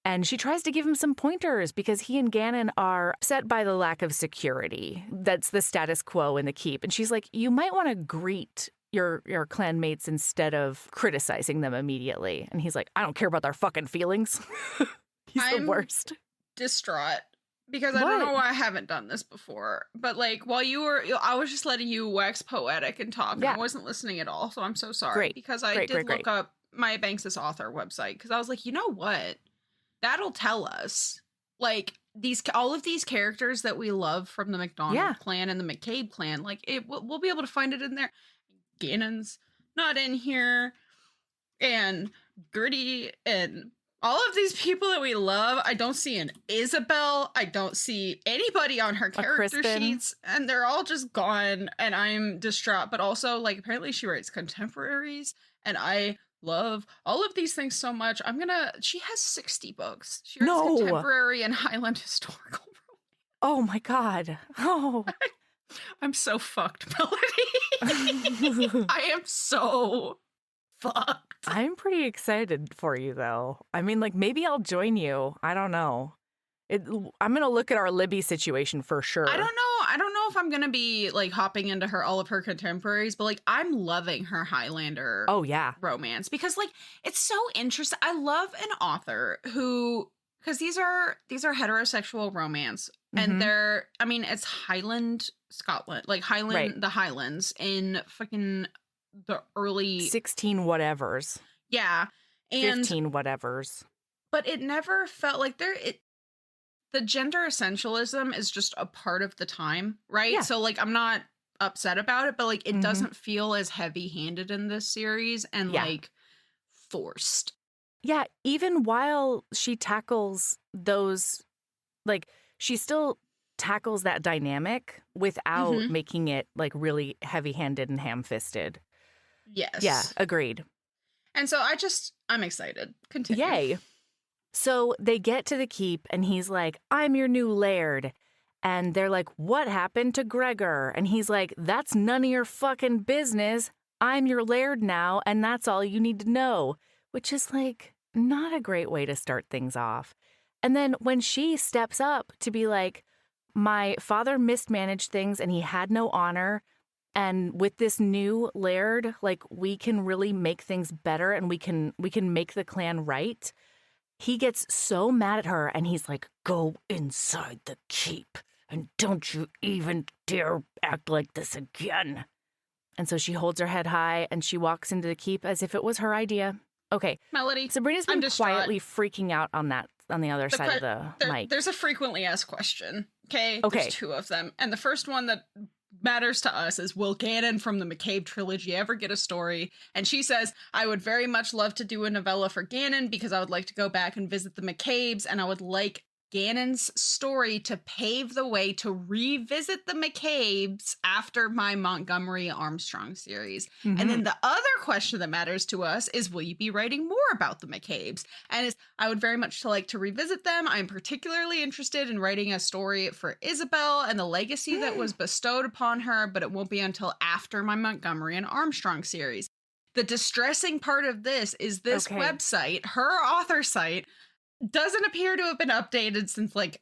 And she tries to give him some pointers because he and Gannon are upset by the lack of security. That's the status quo in the keep. And she's like, you might want to greet your clanmates instead of criticizing them immediately. And he's like, I don't care about their fucking feelings. He's the worst. Distraught because I don't know why I haven't done this before, but like while I was just letting you wax poetic and talk, and I wasn't listening at all, so I'm so sorry. Because I did look up Maya Banks' author website because I was like, you know what, that'll tell us like all of these characters that we love from the MacDonald clan and the McCabe clan, like we'll be able to find it in there. Gannon's not in here, and Gertie and all of these people that we love. I don't see an Isabel. I don't see anybody on her character sheets. And they're all just gone. And I'm distraught. But also, like, apparently she writes contemporaries. And I love all of these things so much. She has 60 books. She writes contemporary and Highland historical romance. Oh, my God. Oh. I'm so fucked, Melody. I am so fucked. I'm pretty excited for you, though. I mean, like, maybe I'll join you. I don't know. I'm going to look at our Libby situation for sure. I don't know if I'm going to be, like, hopping into all of her contemporaries, but, like, I'm loving her Highlander romance. Because, like, it's so interesting. I love an author who... Because these are heterosexual romance. And it's Highland, Scotland. Like, the Highlands in fucking... the early 16 whatevers. Yeah. And 15 whatevers. But it never felt like the gender essentialism is just a part of the time, right? Yeah. So like I'm not upset about it, but like it doesn't feel as heavy-handed in this series and like forced. Yeah, even while she tackles those, like she still tackles that dynamic without making it like really heavy-handed and ham-fisted. Yes. Yeah, agreed. And so I'm excited. Continue. Yay. So they get to the keep and he's like, I'm your new laird. And they're like, what happened to Gregor? And he's like, that's none of your fucking business. I'm your laird now, and that's all you need to know. Which is like not a great way to start things off. And then when she steps up to be like, my father mismanaged things and he had no honor. And with this new laird, like we can really make things better and we can make the clan right. He gets so mad at her and he's like, go inside the keep and don't you even dare act like this again. And so she holds her head high and she walks into the keep as if it was her idea. Okay. Melody, Sabrina's been quietly freaking out on that on the other side of the mic. There's a frequently asked question. Okay. There's two of them. And the first one that matters to us is, will Ganon from the McCabe trilogy ever get a story? And she says, I would very much love to do a novella for Ganon because I would like to go back and visit the McCabes, and I would like Ganon's story to pave the way to revisit the McCabes after my Montgomery Armstrong series. Mm-hmm. And then the other question that matters to us is, will you be writing more about the McCabes? And I would very much like to revisit them. I'm particularly interested in writing a story for Isabel and the legacy that was bestowed upon her, but it won't be until after my Montgomery and Armstrong series. The distressing part of this is this website, her author site, doesn't appear to have been updated since like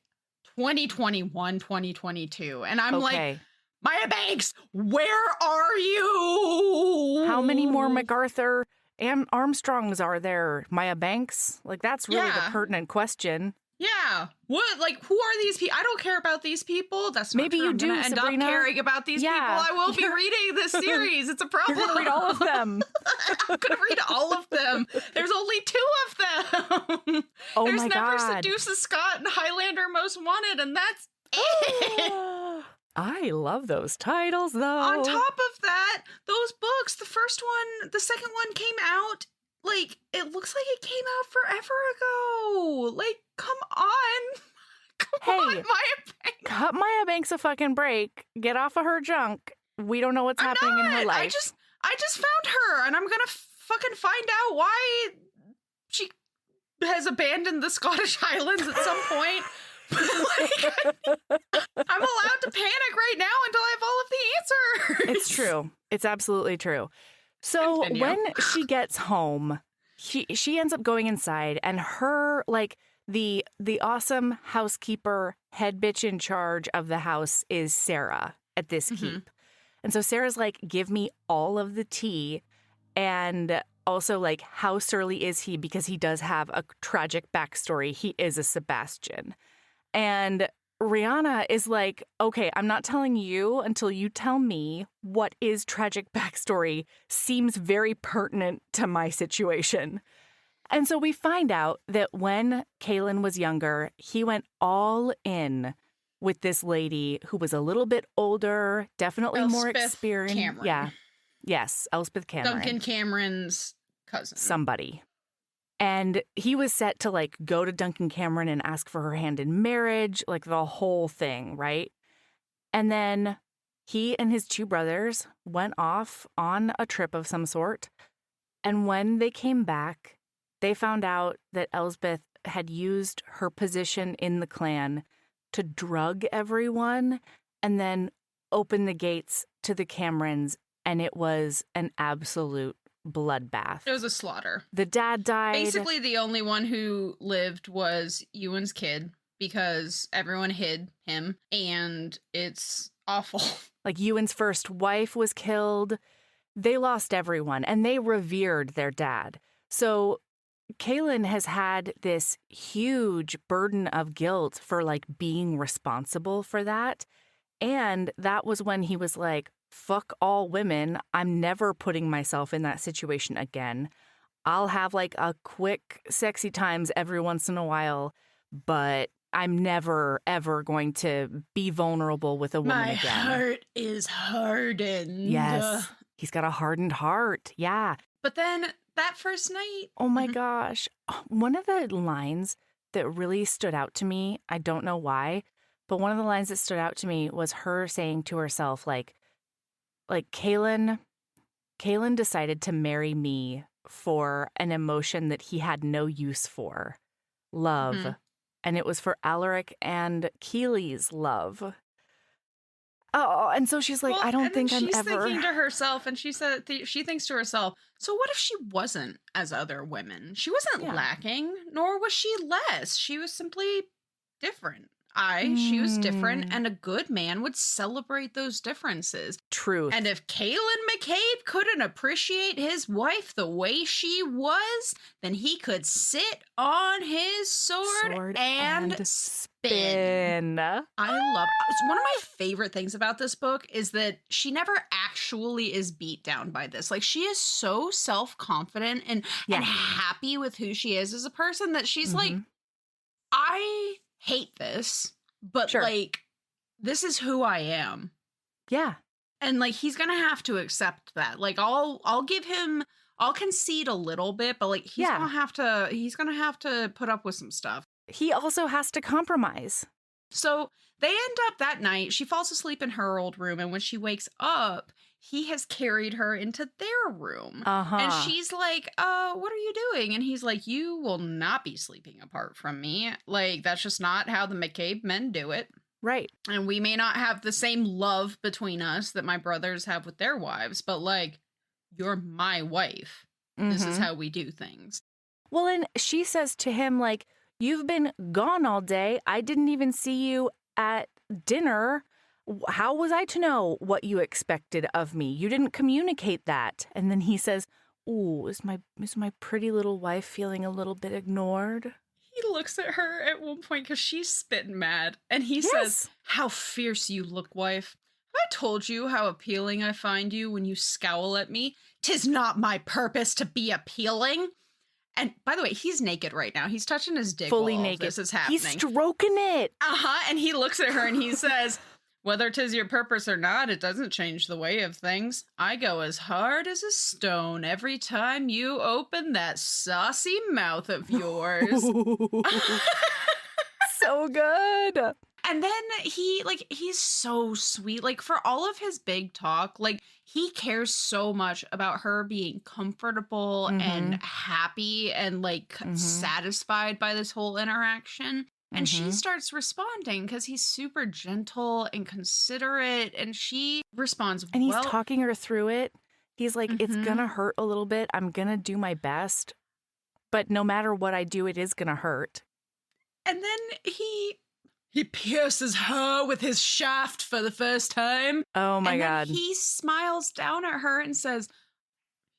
2021, 2022. And I'm like, Maya Banks, where are you? How many more MacArthur and Armstrongs are there, Maya Banks? Like, that's really the pertinent question. Yeah. What? Like, who are these people? I don't care about these people. That's not Maybe true. you do, end Sabrina. up caring about these people. I will be reading this series. It's a problem. You're gonna read all of them. I'm gonna read all of them. There's only 2 of them. Oh There's my Never God. Seduces Scott and Highlander Most Wanted, and that's it. I love those titles, though. On top of that, those books, the first one, the second one came out, like, it looks like it came out forever ago. Like, come on. Come on, Maya Banks. Cut Maya Banks a fucking break. Get off of her junk. We don't know what's happening in her life. I just found her, and I'm gonna fucking find out why she has abandoned the Scottish Highlands at some point. Like, I'm allowed to panic right now until I have all of the answers. It's true. It's absolutely true. So when she gets home, she ends up going inside, and her, like, the awesome housekeeper, head bitch in charge of the house is Sarah at this keep. And so Sarah's like, give me all of the tea. And also, like, how surly is he? Because he does have a tragic backstory. He is a Sebastian. And Rihanna is like, okay, I'm not telling you until you tell me what is tragic backstory. Seems very pertinent to my situation. And so we find out that when Kaylin was younger, he went all in with this lady who was a little bit older, definitely more experienced. Cameron. Yeah. Yes, Elspeth Cameron. Duncan Cameron's cousin. Somebody. And he was set to, like, go to Duncan Cameron and ask for her hand in marriage, like the whole thing, right? And then he and his 2 brothers went off on a trip of some sort. And when they came back, they found out that Elsbeth had used her position in the clan to drug everyone and then open the gates to the Camerons, and it was an absolute bloodbath. It was a slaughter. The dad died. Basically, the only one who lived was Ewan's kid because everyone hid him, and it's awful. Like, Ewan's first wife was killed. They lost everyone, and they revered their dad. So Kaylin has had this huge burden of guilt for, like, being responsible for that. And that was when he was like, fuck all women. I'm never putting myself in that situation again. I'll have, like, a quick sexy times every once in a while, but I'm never, ever going to be vulnerable with a woman again. My heart is hardened. Yes. He's got a hardened heart. Yeah. But then that first night. Oh my gosh. One of the lines that really stood out to me, I don't know why, but one of the lines that stood out to me was her saying to herself, like Kaylin decided to marry me for an emotion that he had no use for. love. Mhm. And it was for Alaric and Keely's love. Oh, and so she's like, Well, I don't and then think I'm she's ever. thinking to herself, and she said she thinks to herself, so what if she wasn't as other women? She wasn't Yeah. lacking, nor was she less. She was simply different. She was different, Mm. and a good man would celebrate those differences. Truth. And if Kaylin McCabe couldn't appreciate his wife the way she was, then he could sit on his sword, and spin. spin. I love one of my favorite things about this book is that she never actually is beat down by this. Like, she is so self-confident and Yeah. happy with who she is as a person that she's like, Mhm. I hate this, but Sure. like, this is who I am. Yeah. And like, he's gonna have to accept that. Like, I'll give him, I'll concede a little bit, but like, he's Yeah. gonna have to put up with some stuff. He also has to compromise. So they end up that night. She falls asleep in her old room, and when she wakes up, he has carried her into their room. Uh-huh. And she's like, what are you doing? And he's like, you will not be sleeping apart from me. Like, that's just not how the McCabe men do it. Right. And we may not have the same love between us that my brothers have with their wives, but like, you're my wife. This is Mhm. how we do things. Well, and she says to him, like, you've been gone all day. I didn't even see you at dinner. How was I to know what you expected of me? You didn't communicate that. And then he says, ooh, is my pretty little wife feeling a little bit ignored? He looks at her at one point because she's spitting mad, and he says, Yes. how fierce you look, wife. Have I told you how appealing I find you when you scowl at me? 'Tis not my purpose to be appealing. And by the way, he's naked right now. He's touching his dick Fully while all naked. this is happening. He's stroking it. And he looks at her and he says, whether 'tis your purpose or not, it doesn't change the way of things. I go as hard as a stone every time you open that saucy mouth of yours. So good. And then he's so sweet. Like, for all of his big talk, like, he cares so much about her being comfortable and happy and like satisfied by this whole interaction. And she starts responding because he's super gentle and considerate, and she responds, And he's well, talking her through it. He's like, it's Mhm. gonna hurt a little bit. I'm gonna do my best. But no matter what I do, it is gonna hurt. and then he pierces her with his shaft for the first time. Oh my and God. then he smiles down at her and says,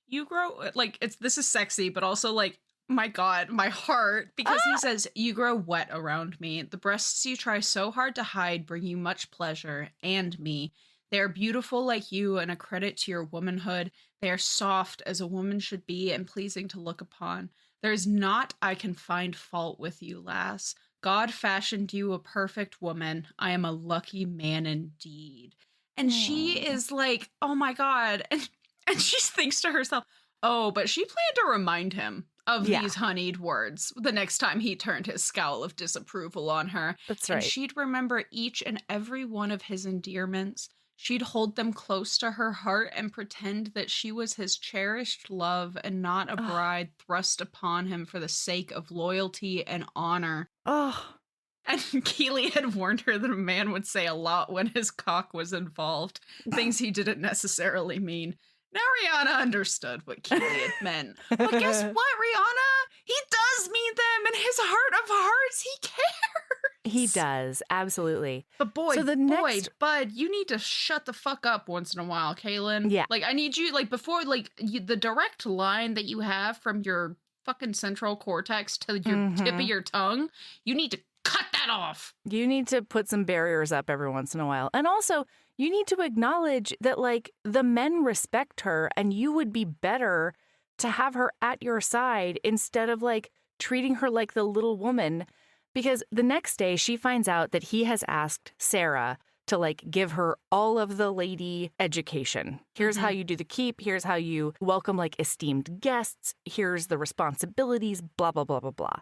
you grow, like, this is sexy, but also like, my God, my heart, because he says, you grow wet around me. The breasts you try so hard to hide bring you much pleasure, and me. They are beautiful like you and a credit to your womanhood. They are soft as a woman should be and pleasing to look upon. There is naught I can find fault with you, lass. God fashioned you a perfect woman. I am a lucky man indeed. And she is like, oh my God. And she thinks to herself, oh, but she planned to remind him of these honeyed words the next time he turned his scowl of disapproval on her. That's And right. she'd remember each and every one of his endearments. She'd hold them close to her heart and pretend that she was his cherished love and not a bride thrust upon him for the sake of loyalty and honor. Oh, And Keely had warned her that a man would say a lot when his cock was involved, things he didn't necessarily mean. Now Rihanna understood what Keely had meant. But guess what, Rihanna? He does mean them, and his heart of hearts, he cares. he does. Absolutely. But boy, So the next- bud, you need to shut the fuck up once in a while, Kaylin. Yeah. Like, I need you, like, before, like, the direct line that you have from your fucking central cortex to your tip of your tongue, you need to cut that off. You need to put some barriers up every once in a while. And also, you need to acknowledge that, like, the men respect her and you would be better to have her at your side instead of, like, treating her like the little woman. Because the next day she finds out that he has asked Sarah to, like, give her all of the lady education. Here's how you do the keep. Here's how you welcome, like, esteemed guests. Here's the responsibilities, blah, blah, blah, blah, blah.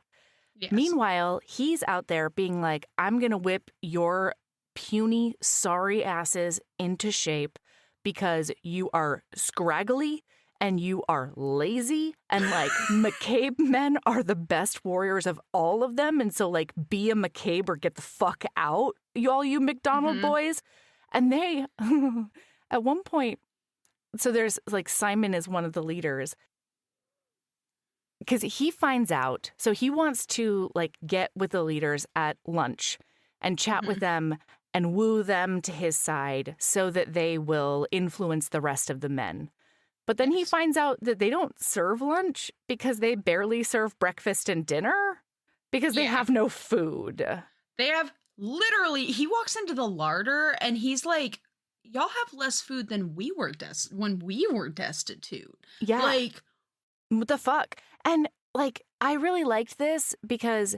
Yes. Meanwhile, he's out there being like, I'm going to whip your puny, sorry asses into shape because you are scraggly and you are lazy, and like McCabe men are the best warriors of all of them, and so like be a McCabe or get the fuck out, you McDonald boys. And they, at one point, so there's like Simon is one of the leaders, because he finds out, so he wants to like get with the leaders at lunch and chat with them and woo them to his side so that they will influence the rest of the men. But then he finds out that they don't serve lunch because they barely serve breakfast and dinner because they have no food. They have literally, he walks into the larder and he's like, y'all have less food than we were when we were destitute. Yeah. Like, what the fuck? And like, I really liked this because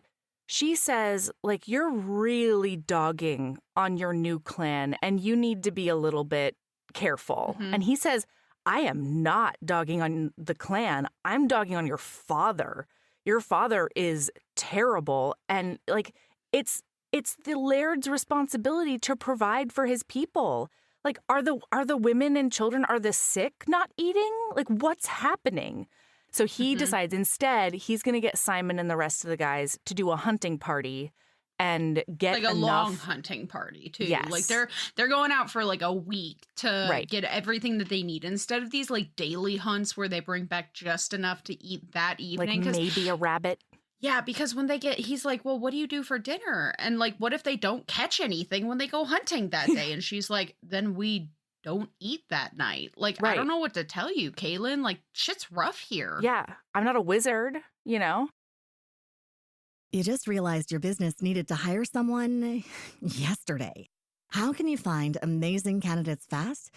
she says, like, you're really dogging on your new clan and you need to be a little bit careful. And he says, I am not dogging on the clan. I'm dogging on your father. Your father is terrible. And like, it's the laird's responsibility to provide for his people. Like, are the women and children, are the sick not eating? Like, what's happening? So he decides instead he's going to get Simon and the rest of the guys to do a hunting party and get like a enough... long hunting party too. Yes. Like they're going out for like a week to get everything that they need instead of these like daily hunts where they bring back just enough to eat that evening. Like maybe a rabbit. Yeah, because when he's like, well, what do you do for dinner? And like, what if they don't catch anything when they go hunting that day? And she's like, then we don't eat that night. Like, I don't know what to tell you, Kaylin. Like, shit's rough here. Yeah, I'm not a wizard, you know? You just realized your business needed to hire someone yesterday. How can you find amazing candidates fast?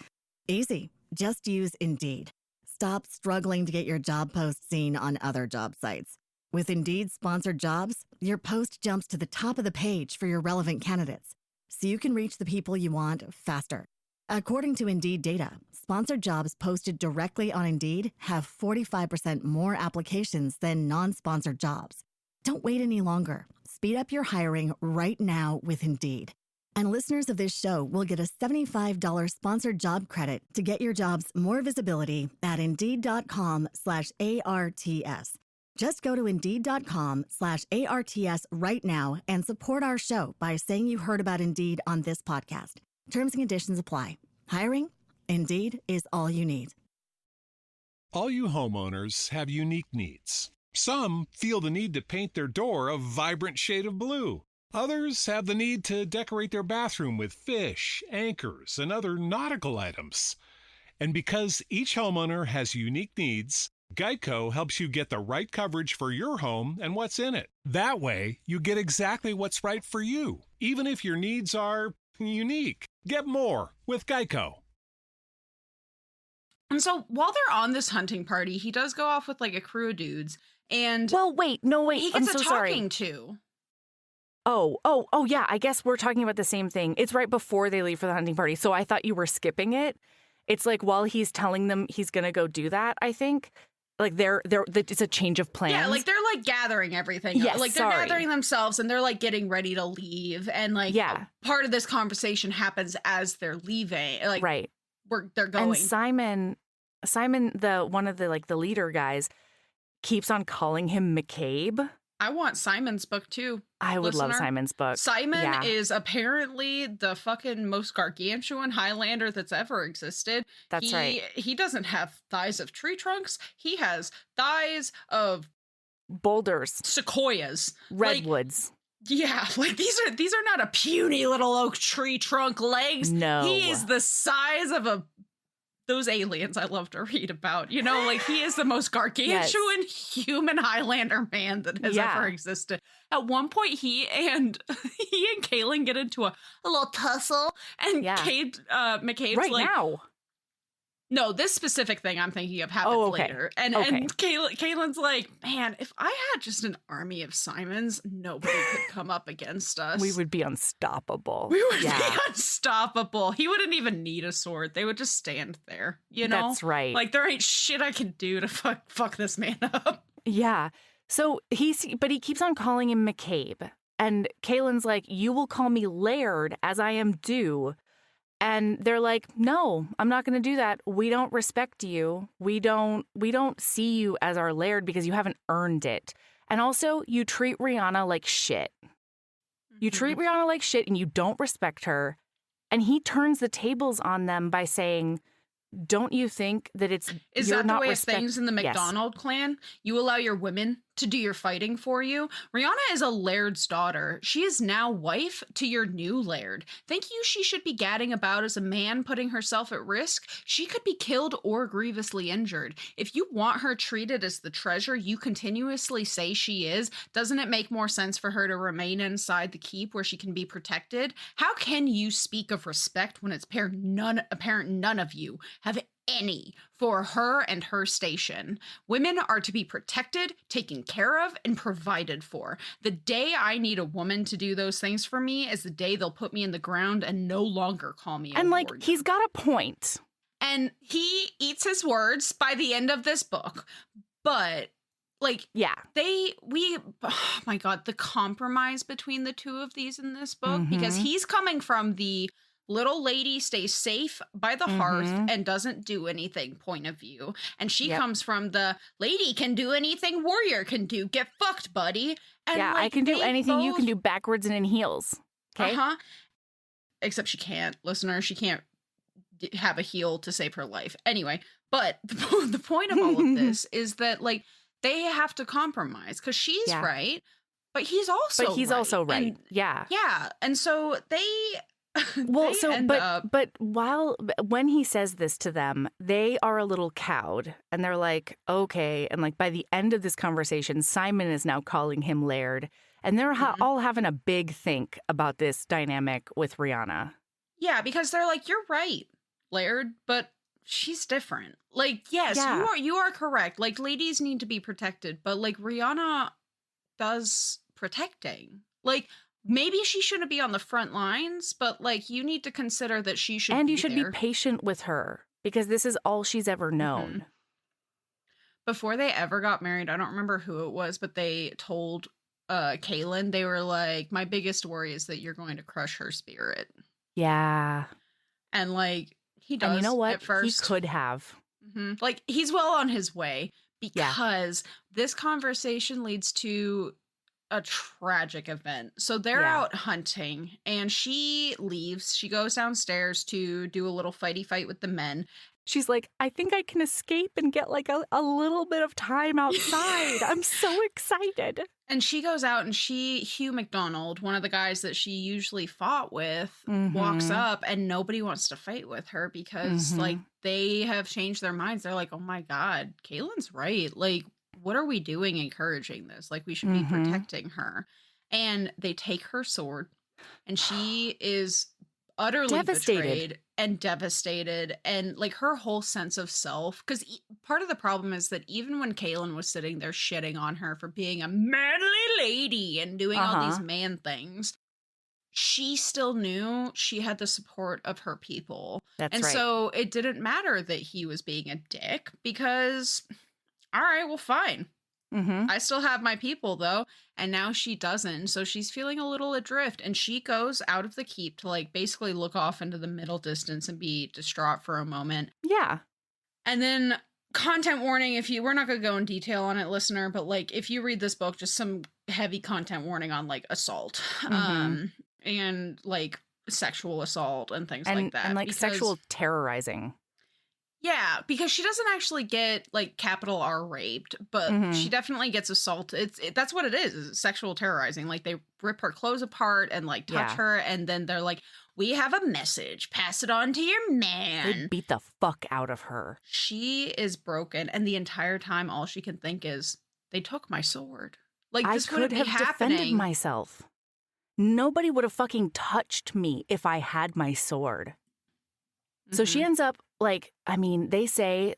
Easy. Just use Indeed. Stop struggling to get your job post seen on other job sites. With Indeed sponsored jobs, your post jumps to the top of the page for your relevant candidates, so you can reach the people you want faster. According to Indeed data, sponsored jobs posted directly on Indeed have 45% more applications than non-sponsored jobs. Don't wait any longer. Speed up your hiring right now with Indeed. And listeners of this show will get a $75 sponsored job credit to get your jobs more visibility at Indeed.com/ARTS. Just go to Indeed.com/ARTS right now and support our show by saying you heard about Indeed on this podcast. Terms and conditions apply. Hiring? Indeed is all you need. All you homeowners have unique needs. Some feel the need to paint their door a vibrant shade of blue. Others have the need to decorate their bathroom with fish, anchors, and other nautical items. And because each homeowner has unique needs, Geico helps you get the right coverage for your home and what's in it. That way, you get exactly what's right for you, even if your needs are unique. Get more with Geico. And so while they're on this hunting party, he does go off with like a crew of dudes. And well, wait, he gets I'm so talking sorry. to. Oh, yeah. I guess we're talking about the same thing. It's right before they leave for the hunting party. So I thought you were skipping it. It's like while he's telling them he's going to go do that, I think. Like it's a change of plans. Yeah, like they're like gathering everything. Yes, like they're gathering themselves and they're like getting ready to leave. And like part of this conversation happens as they're leaving. Like they're going. And Simon, the one of the like the leader guys, keeps on calling him McCabe. I want Simon's book too. I would love Simon's book. Simon is apparently the fucking most gargantuan Highlander that's ever existed. That's right. He doesn't have thighs of tree trunks. He has thighs of boulders, sequoias, redwoods. Like these are not a puny little oak tree trunk legs. No. He is the size of those aliens I love to read about, you know, like he is the most gargantuan human Highlander man that has ever existed. At one point, he and Kaylin get into a little tussle, and McCabe's right like, now. No, this specific thing I'm thinking of happens later. And Kaylin's like, man, if I had just an army of Simons, nobody could come up against us. We would be unstoppable. We would be unstoppable. He wouldn't even need a sword. They would just stand there, you know? That's right. Like, there ain't shit I can do to fuck this man up. Yeah. So he keeps on calling him McCabe. And Kaylin's like, you will call me Laird as I am due. And they're like, no, I'm not going to do that. We don't respect you. We don't see you as our laird because you haven't earned it. And also, you treat Rihanna like shit. You treat Rihanna like shit and you don't respect her. And he turns the tables on them by saying, don't you think that Is you're that the not way of things in the Yes. McDonald clan? You allow your women to do your fighting for you? Rihanna is a laird's daughter. She is now wife to your new laird. Think you she should be gadding about as a man, putting herself at risk? She could be killed or grievously injured. If you want her treated as the treasure you continuously say she is, doesn't it make more sense for her to remain inside the keep where she can be protected? How can you speak of respect when it's apparent none of you have any for her and her station? Women are to be protected, taken care of, and provided for. The day I need a woman to do those things for me is the day they'll put me in the ground and no longer call me a warrior. He's got a point. And he eats his words by the end of this book. But oh my God, the compromise between the two of these in this book, because he's coming from the little lady stays safe by the hearth and doesn't do anything point of view. And she comes from the lady can do anything warrior can do. Get fucked, buddy. And I can do anything you can do backwards and in heels. Okay. Except she can't, listener. She can't have a heel to save her life. Anyway, but the point of all of this is that they have to compromise because she's right, but he's also right. And, yeah. And so they but when he says this to them, they are a little cowed and they're like, okay. And by the end of this conversation, Simon is now calling him Laird and they're all having a big think about this dynamic with Rihanna. Yeah, because they're like, you're right, Laird, but she's different. Yes, you are correct. Ladies need to be protected, but Rihanna does protecting. Maybe she shouldn't be on the front lines, but you need to consider that she should and be you should there. be patient with her because this is all she's ever known. Before they ever got married, I don't remember who it was, but they told Kaylin, they were like, my biggest worry is that you're going to crush her spirit. Yeah. And he does. And you know what? At first. He could have. He's well on his way because this conversation leads to a tragic event. So they're out hunting and she leaves. She goes downstairs to do a little fighty fight with the men. She's like, I think I can escape and get a little bit of time outside. I'm so excited. And she goes out and Hugh McDonald, one of the guys that she usually fought with, walks up and nobody wants to fight with her because they have changed their minds. They're like, oh my God, Kaylin's right. What are we doing encouraging this? We should be protecting her. And they take her sword and she is utterly betrayed and devastated. And her whole sense of self, because part of the problem is that even when Kaylin was sitting there shitting on her for being a manly lady and doing all these man things, she still knew she had the support of her people. That's right. And so it didn't matter that he was being a dick because... all right, well, fine. I still have my people, though. And now she doesn't. So she's feeling a little adrift. And she goes out of the keep to, basically look off into the middle distance and be distraught for a moment. Yeah. And then, content warning, we're not going to go in detail on it, listener, but, if you read this book, just some heavy content warning on, assault. And, sexual assault and things like that. And, sexual terrorizing. Yeah, because she doesn't actually get capital R raped, but she definitely gets assaulted. That's what it is sexual terrorizing. They rip her clothes apart and touch her, and then they're like, "We have a message. Pass it on to your man." They beat the fuck out of her. She is broken, and the entire time, all she can think is, "They took my sword." This could have defended myself. Nobody would have fucking touched me if I had my sword. So she ends up they say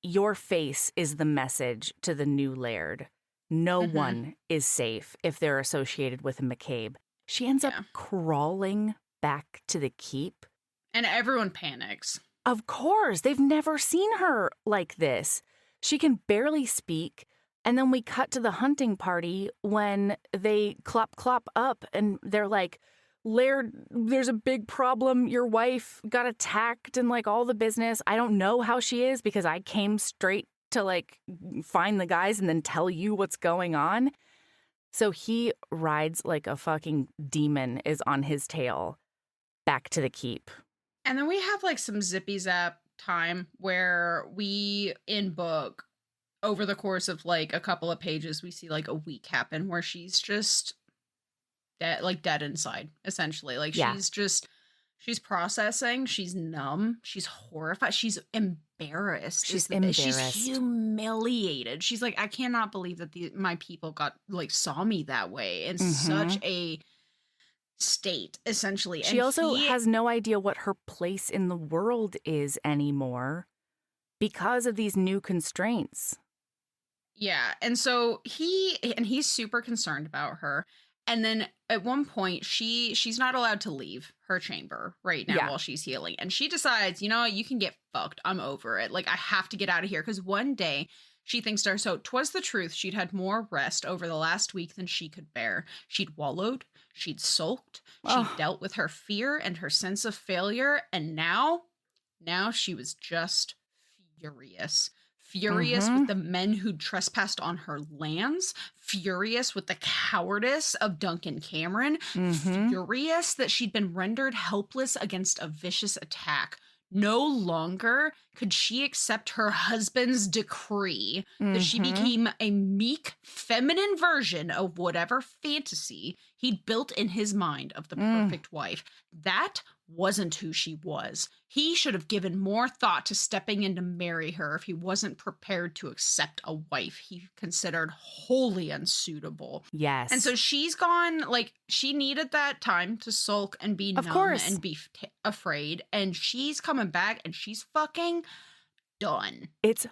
your face is the message to the new laird. No one is safe if they're associated with a McCabe. She ends up crawling back to the keep. And everyone panics. Of course. They've never seen her like this. She can barely speak. And then we cut to the hunting party when they clop up and they're like, Laird, there's a big problem. Your wife got attacked and like all the business. I don't know how she is because I came straight to like find the guys and then tell you what's going on. So he rides like a fucking demon is on his tail back to the keep. And then we have like some zippy zap time where we in book over the course of like a couple of pages, we see like a week happen where she's just dead inside, essentially. Like she's processing, she's numb, she's horrified, she's embarrassed. She's humiliated. She's like, I cannot believe that my people saw me that way in such a state, essentially. She also has no idea what her place in the world is anymore because of these new constraints. Yeah, and so he's super concerned about her. And then at one point, she's not allowed to leave her chamber right now while she's healing. And she decides, you know what, you can get fucked. I'm over it. Like, I have to get out of here. Because one day she thinks to her, so 'twas the truth. She'd had more rest over the last week than she could bear. She'd wallowed. She'd sulked. She'd dealt with her fear and her sense of failure. And now she was just furious. Furious with the men who'd trespassed on her lands, furious with the cowardice of Duncan Cameron, furious that she'd been rendered helpless against a vicious attack. No longer could she accept her husband's decree that she became a meek, feminine version of whatever fantasy he'd built in his mind of the perfect wife. That wasn't who she was. He should have given more thought to stepping in to marry her if he wasn't prepared to accept a wife he considered wholly unsuitable. Yes. And so she's gone, like, she needed that time to sulk and be numb and be afraid. And she's coming back and she's fucking done. It's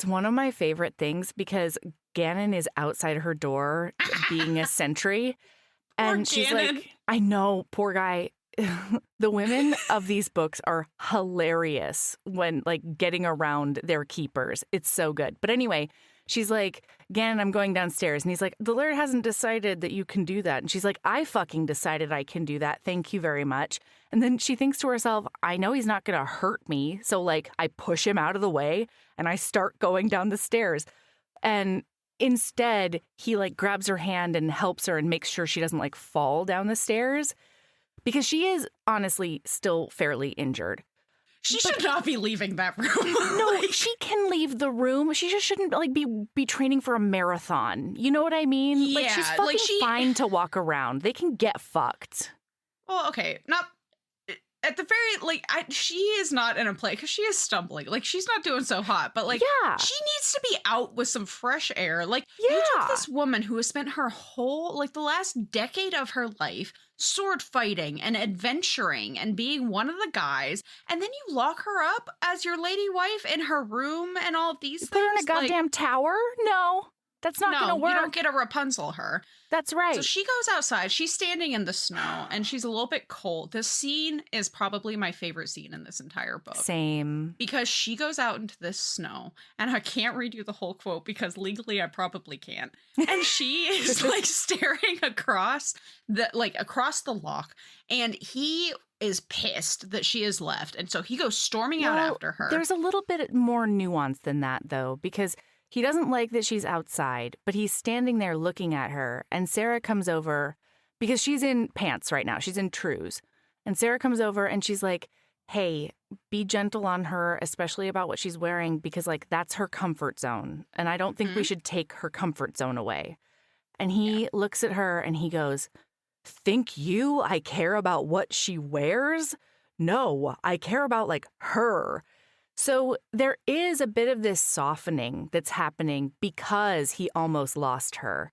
one of my favorite things because Gannon is outside her door being a sentry. And she's Gannon. like, I know, poor guy. The women of these books are hilarious when like getting around their keepers. It's so good. But anyway, she's like, Gannon, I'm going downstairs. And he's like, the Laird hasn't decided that you can do that. And she's like, I fucking decided I can do that. Thank you very much. And then she thinks to herself, I know he's not going to hurt me. So like I push him out of the way and I start going down the stairs. And instead, he like grabs her hand and helps her and makes sure she doesn't like fall down the stairs. Because she is honestly still fairly injured. She should not be leaving that room. No, she can leave the room. She just shouldn't like be training for a marathon. You know what I mean? Yeah, like she's fucking fine to walk around. They can get fucked. Well, okay, not at the very she is not in a play because she is stumbling. Like she's not doing so hot, but like she needs to be out with some fresh air. Like you took this woman who has spent her whole the last decade of her life sword fighting and adventuring and being one of the guys, and then you lock her up as your lady wife in her room and all of these things. Put her in a goddamn tower? No. That's not going to work. You don't get a Rapunzel her. That's right. So she goes outside. She's standing in the snow and she's a little bit cold. This scene is probably my favorite scene in this entire book. Same. Because she goes out into this snow, and I can't read you the whole quote because legally I probably can't. And she is like staring across the loch, and he is pissed that she is left. And so he goes storming out after her. There's a little bit more nuance than that though, because he doesn't like that she's outside, but he's standing there looking at her. And Sarah comes over because she's in pants right now. She's in trews. And Sarah comes over and she's like, hey, be gentle on her, especially about what she's wearing, because like that's her comfort zone. And I don't think we should take her comfort zone away. And he looks at her and he goes, think you I care about what she wears? No, I care about like her. So there is a bit of this softening that's happening because he almost lost her.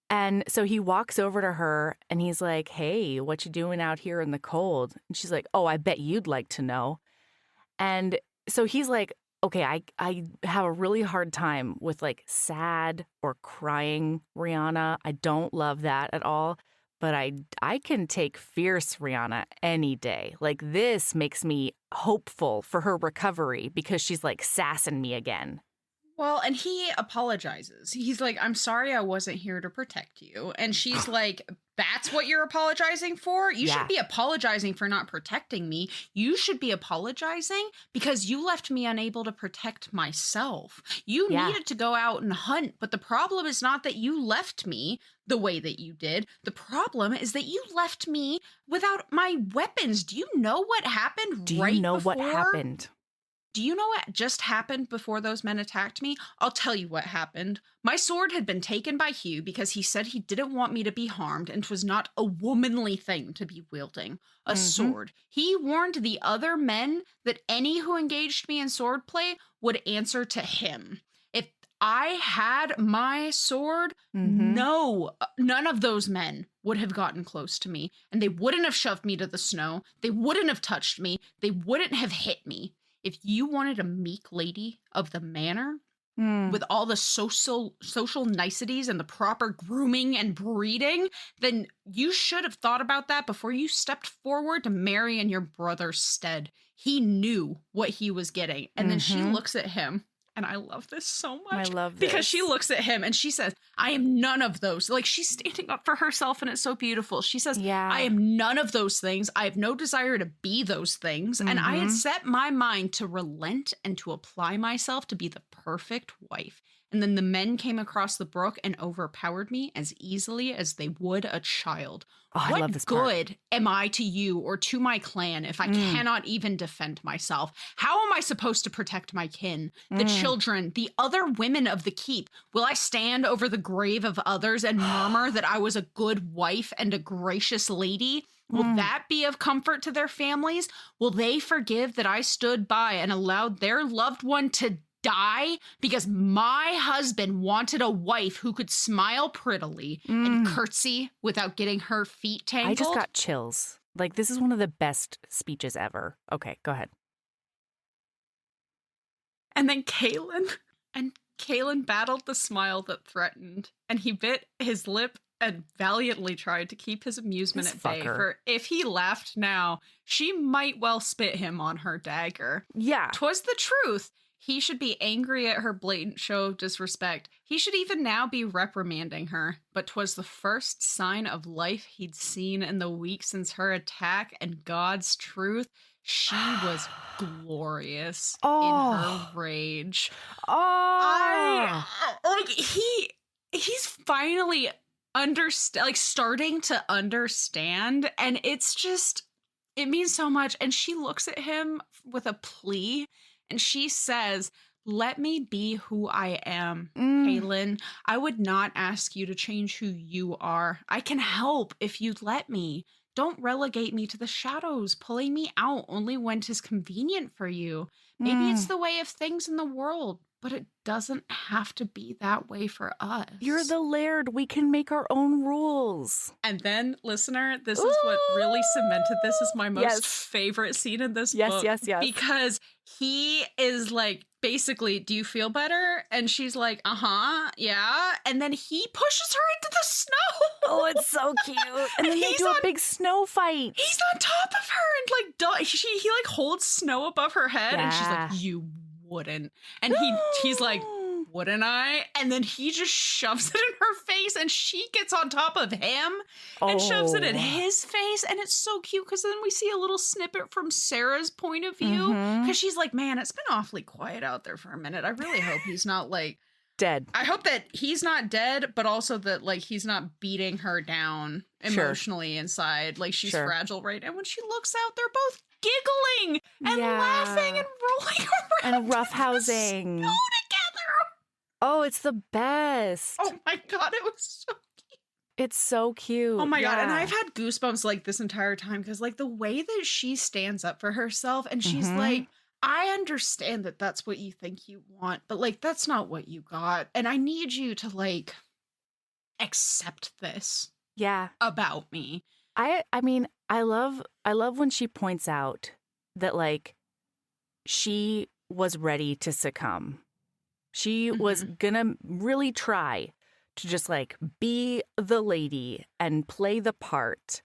And so he walks over to her and he's like, hey, what you doing out here in the cold? And she's like, oh, I bet you'd like to know. And so he's like, okay, I have a really hard time with like sad or crying Rihanna. I don't love that at all. But I can take fierce Rihanna any day. Like this makes me hopeful for her recovery because she's like sassing me again. Well, and he apologizes. He's like, I'm sorry I wasn't here to protect you. And she's like, That's what you're apologizing for? You Yeah. should be apologizing for not protecting me. You should be apologizing because you left me unable to protect myself. You Yeah. needed to go out and hunt, but the problem is not that you left me the way that you did. The problem is that you left me without my weapons. Do you know what happened Do right you know what before? happened? Do you know what just happened before those men attacked me? I'll tell you what happened. My sword had been taken by Hugh because he said he didn't want me to be harmed and 'twas not a womanly thing to be wielding a sword. He warned the other men that any who engaged me in swordplay would answer to him. If I had my sword, none of those men would have gotten close to me, and they wouldn't have shoved me to the snow. They wouldn't have touched me. They wouldn't have hit me. If you wanted a meek lady of the manor with all the social niceties and the proper grooming and breeding, then you should have thought about that before you stepped forward to marry in your brother's stead. He knew what he was getting. And then she looks at him. And I love this so much. I love because this. she looks at him and she says, I am none of those. Like, she's standing up for herself and it's so beautiful. She says, Yeah. I am none of those things. I have no desire to be those things. And I had set my mind to relent and to apply myself to be the perfect wife. And then the men came across the brook and overpowered me as easily as they would a child. Oh, I What love this part. good am I to you or to my clan if I cannot even defend myself? How am I supposed to protect my kin, the children, the other women of the keep? Will I stand over the grave of others and murmur that I was a good wife and a gracious lady? Will that be of comfort to their families? Will they forgive that I stood by and allowed their loved one to die because my husband wanted a wife who could smile prettily and curtsy without getting her feet tangled? I just got chills. Like, this is one of the best speeches ever. Okay, go ahead. And then Kaelin battled the smile that threatened, and he bit his lip and valiantly tried to keep his amusement This at bay. fucker. For if he laughed now, she might well spit him on her dagger. Yeah. 'Twas the truth. He should be angry at her blatant show of disrespect. He should even now be reprimanding her. But 'twas the first sign of life he'd seen in the week since her attack, and God's truth, she was glorious in her rage. He's finally starting to understand, and it's just, it means so much. And she looks at him with a plea. And she says, let me be who I am, Kaelin. I would not ask you to change who you are. I can help if you'd let me. Don't relegate me to the shadows, pulling me out only when 'tis convenient for you. Maybe it's the way of things in the world, but it doesn't have to be that way for us. You're the laird. We can make our own rules. And then, listener, this is what really cemented this as my most Yes. favorite scene in this Yes, book. yes, yes. Because he is like, basically, do you feel better? And she's like, yeah. And then he pushes her into the snow. Oh, it's so cute. And then they he's do a big snow fight. He's on top of her and he like holds snow above her head and she's like, you wouldn't. And he's like, wouldn't I? And then he just shoves it in her face and she gets on top of him and shoves it in his face. And it's so cute because then we see a little snippet from Sarah's point of view because she's like, man, it's been awfully quiet out there for a minute. I really hope he's not like dead. I hope that he's not dead, but also that like he's not beating her down emotionally inside. Like she's fragile right now. When she looks out, they're both giggling and laughing and rolling around and roughhousing in the snow together. Oh, it's the best. Oh my God, it was so cute. It's so cute. Oh my God. And I've had goosebumps like this entire time because like the way that she stands up for herself and she's like, I understand that that's what you think you want, but like that's not what you got. And I need you to like accept this about me. I mean, I love when she points out that like she was ready to succumb. She was gonna really try to just like be the lady and play the part.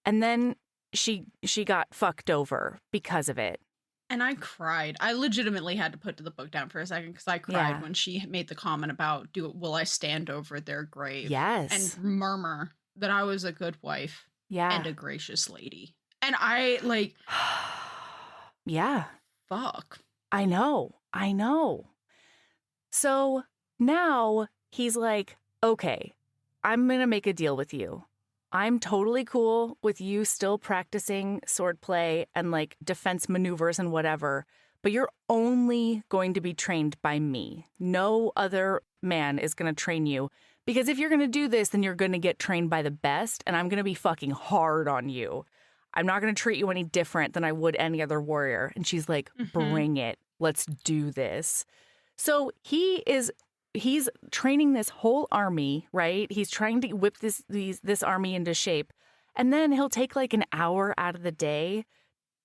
And then she got fucked over because of it. And I cried. I legitimately had to put the book down for a second because I cried when she made the comment about will I stand over their grave? Yes. And murmur that I was a good wife Yeah. and a gracious lady. And I like, Yeah. fuck. I know. So now he's like, okay, I'm going to make a deal with you. I'm totally cool with you still practicing swordplay and like defense maneuvers and whatever, but you're only going to be trained by me. No other man is going to train you, because if you're going to do this, then you're going to get trained by the best, and I'm going to be fucking hard on you. I'm not going to treat you any different than I would any other warrior. And she's like, bring it. Let's do this. So he's training this whole army, right? He's trying to whip this army into shape. And then he'll take like an hour out of the day.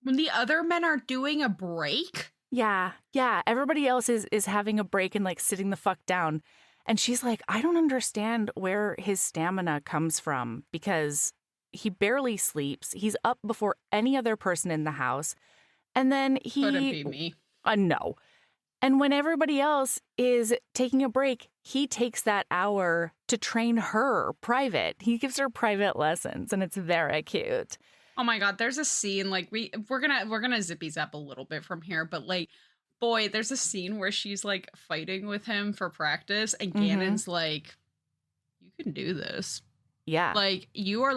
When the other men are doing a break? Yeah. Everybody else is having a break and like sitting the fuck down. And she's like, I don't understand where his stamina comes from, because he barely sleeps. He's up before any other person in the house. And then Couldn't be me. No. And when everybody else is taking a break, he takes that hour to train her private. He gives her private lessons, and it's very cute. Oh my God, there's a scene like we're gonna zippy zap a little bit from here, but like, boy, there's a scene where she's like fighting with him for practice, and Ganon's like, you can do this. Yeah. Like, you're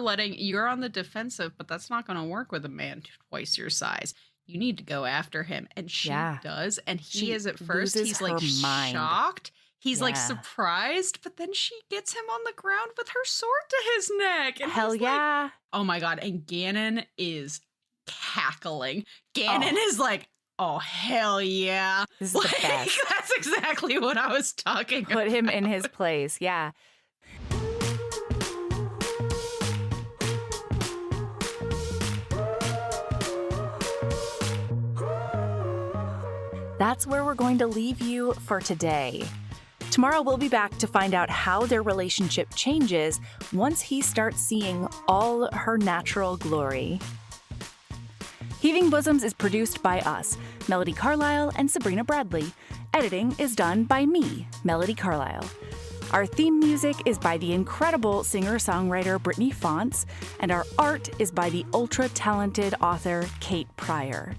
on the defensive, but that's not gonna work with a man twice your size. You need to go after him. And she does. And he is at first, he's like shocked. He's like surprised, but then she gets him on the ground with her sword to his neck. And hell yeah. Like, oh my God. And Ganon is cackling. Ganon is like, oh, hell yeah. This is the best. That's exactly what I was talking about. Put him in his place. Yeah. That's where we're going to leave you for today. Tomorrow we'll be back to find out how their relationship changes once he starts seeing all her natural glory. Heaving Bosoms is produced by us, Melody Carlisle and Sabrina Bradley. Editing is done by me, Melody Carlisle. Our theme music is by the incredible singer-songwriter Brittany Fonts, and our art is by the ultra-talented author Kate Pryor.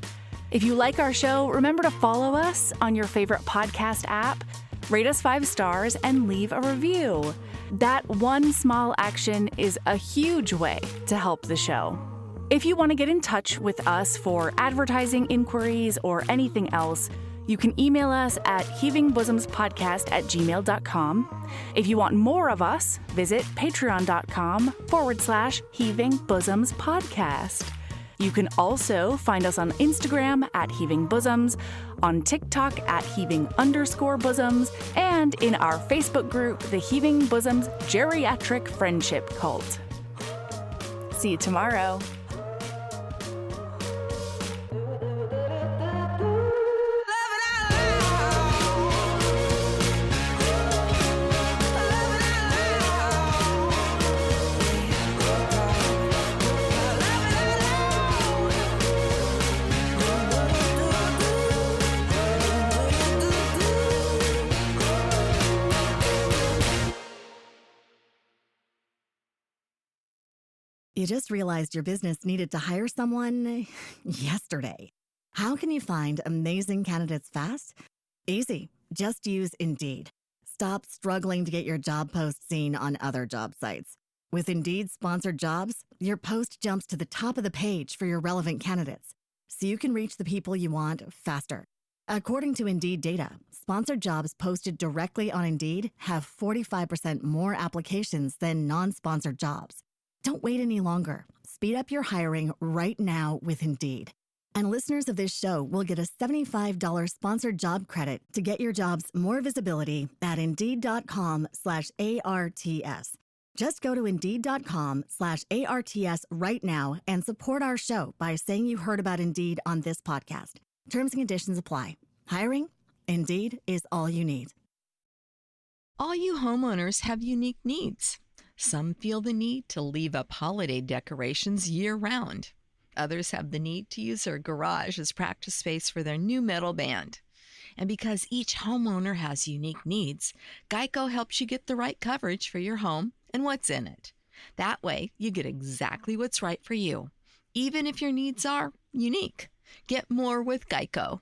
If you like our show, remember to follow us on your favorite podcast app, rate us 5 stars, and leave a review. That one small action is a huge way to help the show. If you want to get in touch with us for advertising inquiries or anything else, you can email us at heavingbosomspodcast@gmail.com. If you want more of us, visit patreon.com/heavingbosomspodcast. You can also find us on Instagram at Heaving Bosoms, on TikTok at Heaving_Bosoms, and in our Facebook group, the Heaving Bosoms Geriatric Friendship Cult. See you tomorrow. You just realized your business needed to hire someone yesterday. How can you find amazing candidates fast? Easy. Just use Indeed. Stop struggling to get your job post seen on other job sites. With Indeed sponsored jobs, your post jumps to the top of the page for your relevant candidates, so you can reach the people you want faster. According to Indeed data, sponsored jobs posted directly on Indeed have 45% more applications than non-sponsored jobs. Don't wait any longer. Speed up your hiring right now with Indeed. And listeners of this show will get a $75 sponsored job credit to get your jobs more visibility at Indeed.com/ARTS. Just go to Indeed.com/ARTS right now and support our show by saying you heard about Indeed on this podcast. Terms and conditions apply. Hiring? Indeed is all you need. All you homeowners have unique needs. Some feel the need to leave up holiday decorations year-round. Others have the need to use their garage as practice space for their new metal band. And because each homeowner has unique needs, Geico helps you get the right coverage for your home and what's in it. That way, you get exactly what's right for you, even if your needs are unique. Get more with Geico.